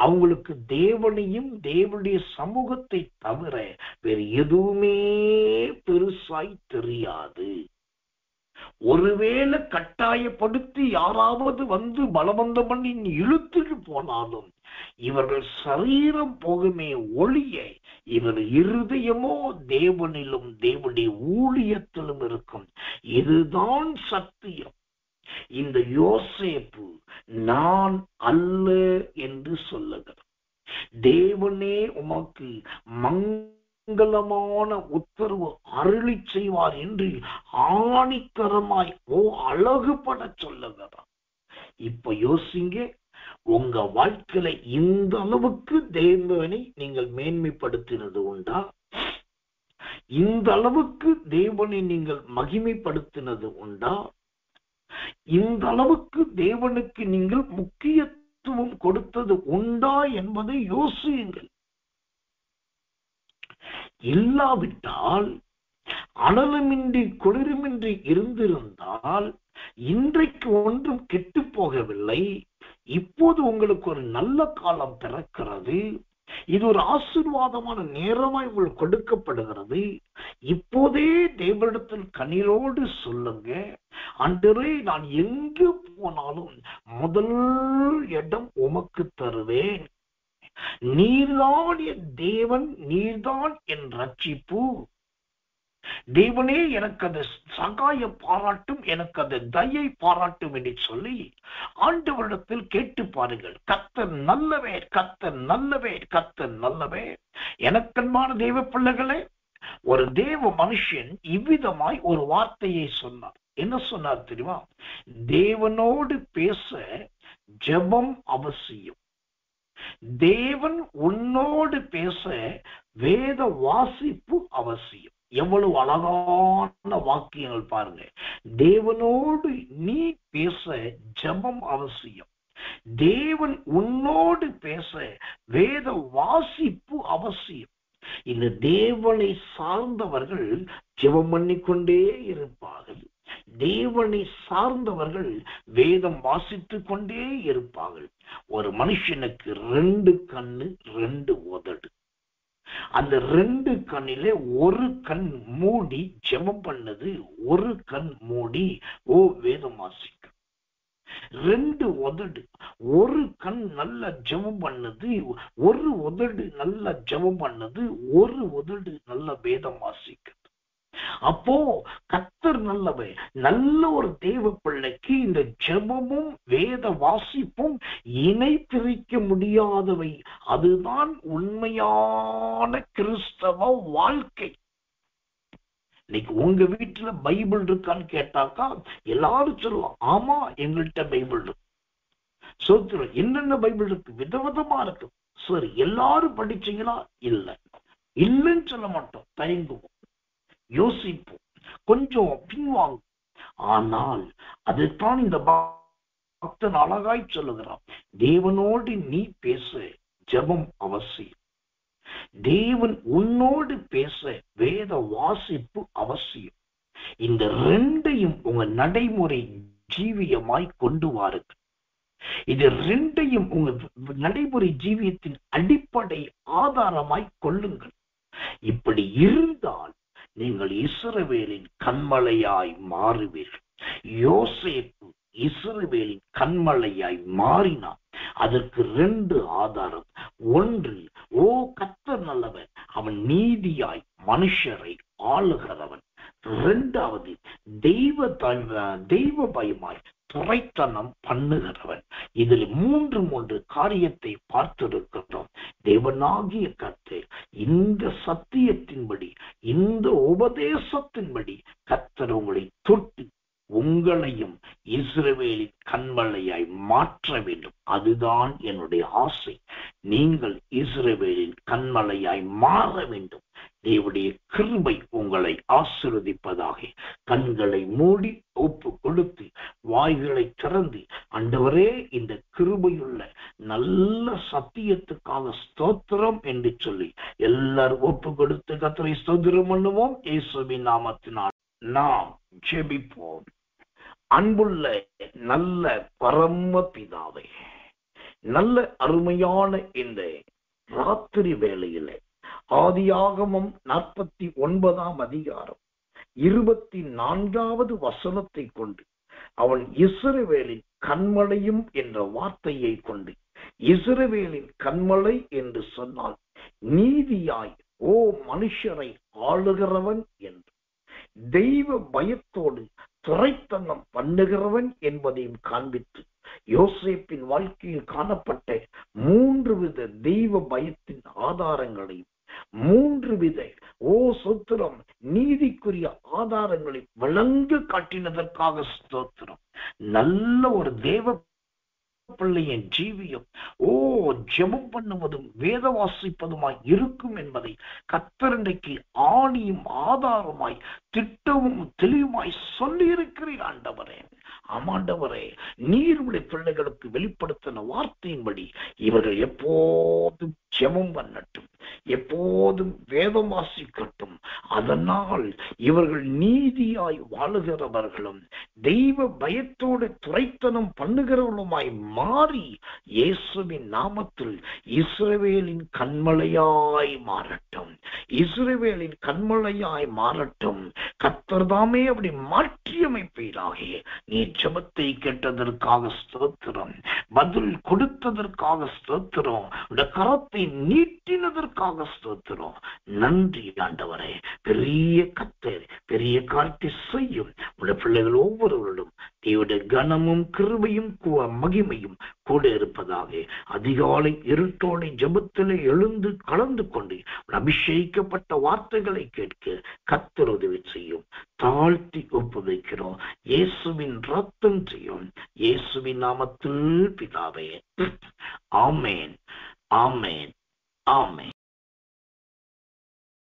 அவங்களுக்கு தேவனையும் தேவனுடைய சமூகத்தை தவிர வேறு எதுவுமே பெருசாய் தெரியாது. ஒருவேளை கட்டாயப்படுத்தி யாராவது வந்து பலவந்தம் பண்ணி இழுத்துட்டு போனாலும் இவர்கள் சரீரம் போகுமே ஒளிய இவர் இருதயமோ தேவனிலும் தேவனுடைய ஊழியத்திலும் இருக்கும். இதுதான் சத்தியம். இந்த யோசேப்பு நான் அல்ல என்று சொல்லுகிறார். தேவனே உமக்கு மங்களமான உத்தரவு அருளி செய்வார் என்று ஆணித்தரமாய் அழகுபட சொல்லுகிறார். இப்ப யோசிங்க, உங்க வாழ்க்கையில இந்த அளவுக்கு தேவனை நீங்கள் மேன்மைப்படுத்தினது உண்டா? இந்த அளவுக்கு தேவனை நீங்கள் மகிமைப்படுத்தினது உண்டா? இந்த அளவுக்கு தேவனுக்கு நீங்கள் முக்கியத்துவம் கொடுத்தது உண்டா என்பதை யோசியுங்கள். இல்லாவிட்டால், அனலுமின்றி குளிருமின்றி இருந்திருந்தால் இன்றைக்கு ஒன்றும் கெட்டு போகவில்லை. இப்போது உங்களுக்கு ஒரு நல்ல காலம் பிறக்கிறது. இது ஒரு ஆசீர்வாதமான நேரமாய் உங்களுக்கு கொடுக்கப்படுகிறது. இப்போதே தேவனிடத்தில் கண்ணீரோடு சொல்லுங்க, ஆண்டவரே நான் எங்கு போனாலும் முதல் இடம் உமக்கு தருவேன். நீர்தான் என் தேவன், நீர்தான் என் ரட்சிப்பு. தேவனே எனக்கு அந்த சகாயம் பாராட்டும், எனக்கு அந்த தயை பாராட்டும் என்று சொல்லி ஆண்டவரிடத்தில் கேட்டு பாருங்கள். கர்த்தர் நல்லவர், கர்த்தர் நல்லவர், கர்த்தர் நல்லவர். எனக்கன்பான தேவ பிள்ளைகளே, ஒரு தேவ மனுஷன் இவ்விதமாய் ஒரு வார்த்தையை சொன்னார். என்ன சொன்னார் தெரியுமா? தேவனோடு பேச ஜெபம் அவசியம். தேவன் உன்னோடு பேச வேத வாசிப்பு அவசியம். எவ்வளவு அழகான வாக்கியங்கள் பாருங்க. தேவனோடு நீ பேச ஜெபம் அவசியம். தேவன் உன்னோடு பேச வேத வாசிப்பு அவசியம். இந்த தேவனை சார்ந்தவர்கள் ஜெபம் பண்ணிக்கொண்டே இருப்பார்கள். தேவனை சார்ந்தவர்கள் வேதம் வாசித்துக் கொண்டே இருப்பார்கள். ஒரு மனுஷனுக்கு 2 கண்ணு 2 உதடு. அந்த 2 கண்ணிலே ஒரு கண் மூடி ஜெபம் பண்ணது, ஒரு கண் மூடி வேதம் வாசிக்க. 2 உதடு, ஒரு கண் நல்ல ஜெபம் பண்ணது, ஒரு உதடு நல்ல ஜெபம் பண்ணது, ஒரு உதடு நல்ல வேதம் வாசிக்க. அப்போ கர்த்தர் நல்லவர். நல்ல ஒரு தேவ பிள்ளைக்கு இந்த ஜெபமும் வேத வாசிப்பும் இணை பிரிக்க முடியாதவை. அதுதான் உண்மையான கிறிஸ்தவ வாழ்க்கை. இன்னைக்கு உங்க வீட்டுல பைபிள் இருக்கான்னு கேட்டாக்கா எல்லாரும் சொல்லுவோம், ஆமா எங்கள்கிட்ட பைபிள் இருக்கு. சோத்திரம், என்னென்ன பைபிள் இருக்கு? விதவிதமா இருக்கு. சரி, எல்லாரும் படிச்சீங்களா? இல்லைன்னு சொல்ல மாட்டோம், தயங்குவோம், யோசிப்போம், கொஞ்சம் பின்வாங்கும். ஆனால் அதுதான் இந்த பக்தன் அழகாய் சொல்லுகிறான். தேவனோடு நீ பேச ஜெபம் அவசியம். தேவன் உன்னோடு பேச வேத வாசிப்பு அவசியம். இந்த 2ஐயும் உங்க நடைமுறை ஜீவியமாய் கொண்டு வாருங்கள். இது 2ஐயும் உங்க நடைமுறை ஜீவியத்தின் அடிப்படை ஆதாரமாய் கொள்ளுங்கள். இப்படி இருந்தால் நீங்கள் இஸ்ரவேலின் கன்மலையாய் மாறுவீர்கள். யோசேப்பு இஸ்ரவேலின் கன்மலையாய் மாறினார். அதற்கு 2 ஆதாரம். ஒன்று, கர்த்தர் நல்லவன், அவன் நீதியாய் மனுஷரை ஆளுகிறவன். 2வது, தெய்வ பயமாய் துறைத்தனம் பண்ணுகிறவன். இதில் 3 காரியத்தை பார்த்திருக்கிறோம். தேவனாகிய கர்த்தர் இந்த சத்தியத்தின்படி, இந்த உபதேசத்தின்படி கர்த்தர் உங்களை தொட்டு உங்களையும் இஸ்ரவேலின் கன்மலையாய் மாற்ற வேண்டும். அதுதான் என்னுடைய ஆசை. நீங்கள் இஸ்ரவேலின் கன்மலையாய் மாற வேண்டும். தேவனுடைய கிருபை உங்களை ஆசீர்வதிப்பதாக. கண்களை மூடி ஒப்பு கொடுத்து வாய்களை திறந்து, ஆண்டவரே இந்த கிருபையுள்ள நல்ல சத்தியத்துக்காக ஸ்தோத்திரம் என்று சொல்லி எல்லாரும் ஒப்பு கொடுத்து கர்த்தரை ஸ்தோத்திரம் பண்ணுவோம். இயேசுவின் நாமத்தினால் நாம் ஜெபிப்போம். அன்புள்ள நல்ல பரம பிதாவே, நல்ல அருமையான இந்த ராத்திரி வேளையிலே ஆதியாகமம் 49 அதிகாரம் 24வது வசனத்தை கொண்டு அவன் இஸ்ரவேலின் கன்மலையும் என்ற வார்த்தையை கொண்டு, இஸ்ரவேலின் கன்மலை என்று சொன்னால் நீதியாய் ஓ மனுஷரை ஆளுகிறவன் என்று, தெய்வ பயத்தோடு துரைத்தனம் பண்ணுகிறவன் என்பதையும் காண்பித்து, யோசேப்பின் வாழ்க்கையில் காணப்பட்ட 3 வித தெய்வ பயத்தின் ஆதாரங்களையும் 3 வித ஸ்தோத்திரம் நீதிக்குரிய ஆதாரங்களை விளங்க காட்டினதற்காக ஸ்தோத்திரம். நல்ல ஒரு தேவ பிள்ளையின் ஜீவியம் ஜெபம் பண்ணுவதும் வேத வாசிப்பதுமாய் இருக்கும் என்பதை கர்த்தர் இன்றைக்கு ஆணியும் ஆதாரமாய் திட்டமும் தெளிவுமாய் சொல்லி இருக்கிறீர் ஆண்டவரே. ஆமாண்டவரே, நீர் உடைய பிள்ளைகளுக்கு வெளிப்படுத்தின வார்த்தையின்படி இவர்கள் எப்போதும் ஜெபம் பண்ணட்டும், எப்போதும் வேதம் வாசிக்கட்டும். அதனால் இவர்கள் நீதியாய் வாழுகிறவர்களும் தெய்வ பயத்தோடு துரைத்தனம் பண்ணுகிறவர்களுமாய் மாறி இயேசுவின் நாமத்தில் இஸ்ரவேலின் கன்மலையாய் மாறட்டும், இஸ்ரவேலின் கன்மலையாய் மாறட்டும். கர்த்தர் தாமே அப்படி மாற்றி அமைப்பீராக. நீ ஜெபத்தை கேட்டதற்காக ஸ்தோத்திரம், பதில் கொடுத்ததற்காக ஸ்தோத்திரம், உடைய கரத்தை நீட்டினதற்காக ஸ்தோத்திரம். நன்றி ஆண்டவரே. பெரிய கர்த்தர் பெரிய காரியத்தை செய்யும். உடைய பிள்ளைகள் ஒவ்வொருவரும் தேவனுடைய கனமும் கிருபையும் மகிமையும் கூட இருப்பதாக. அதிகாலை இருட்டோடு ஜெபத்திலே எழுந்து கலந்து கொண்டு அபிஷேகிக்கப்பட்ட வார்த்தைகளை கேட்க கர்த்தர் உதவி செய்யும். தாழ்த்தி ஒப்புவிக்கிறோம். இயேசுவின் ரத்தம் செய்யும். இயேசுவின் நாமத்தில் பிதாவே. ஆமேன், ஆமேன், ஆமேன்.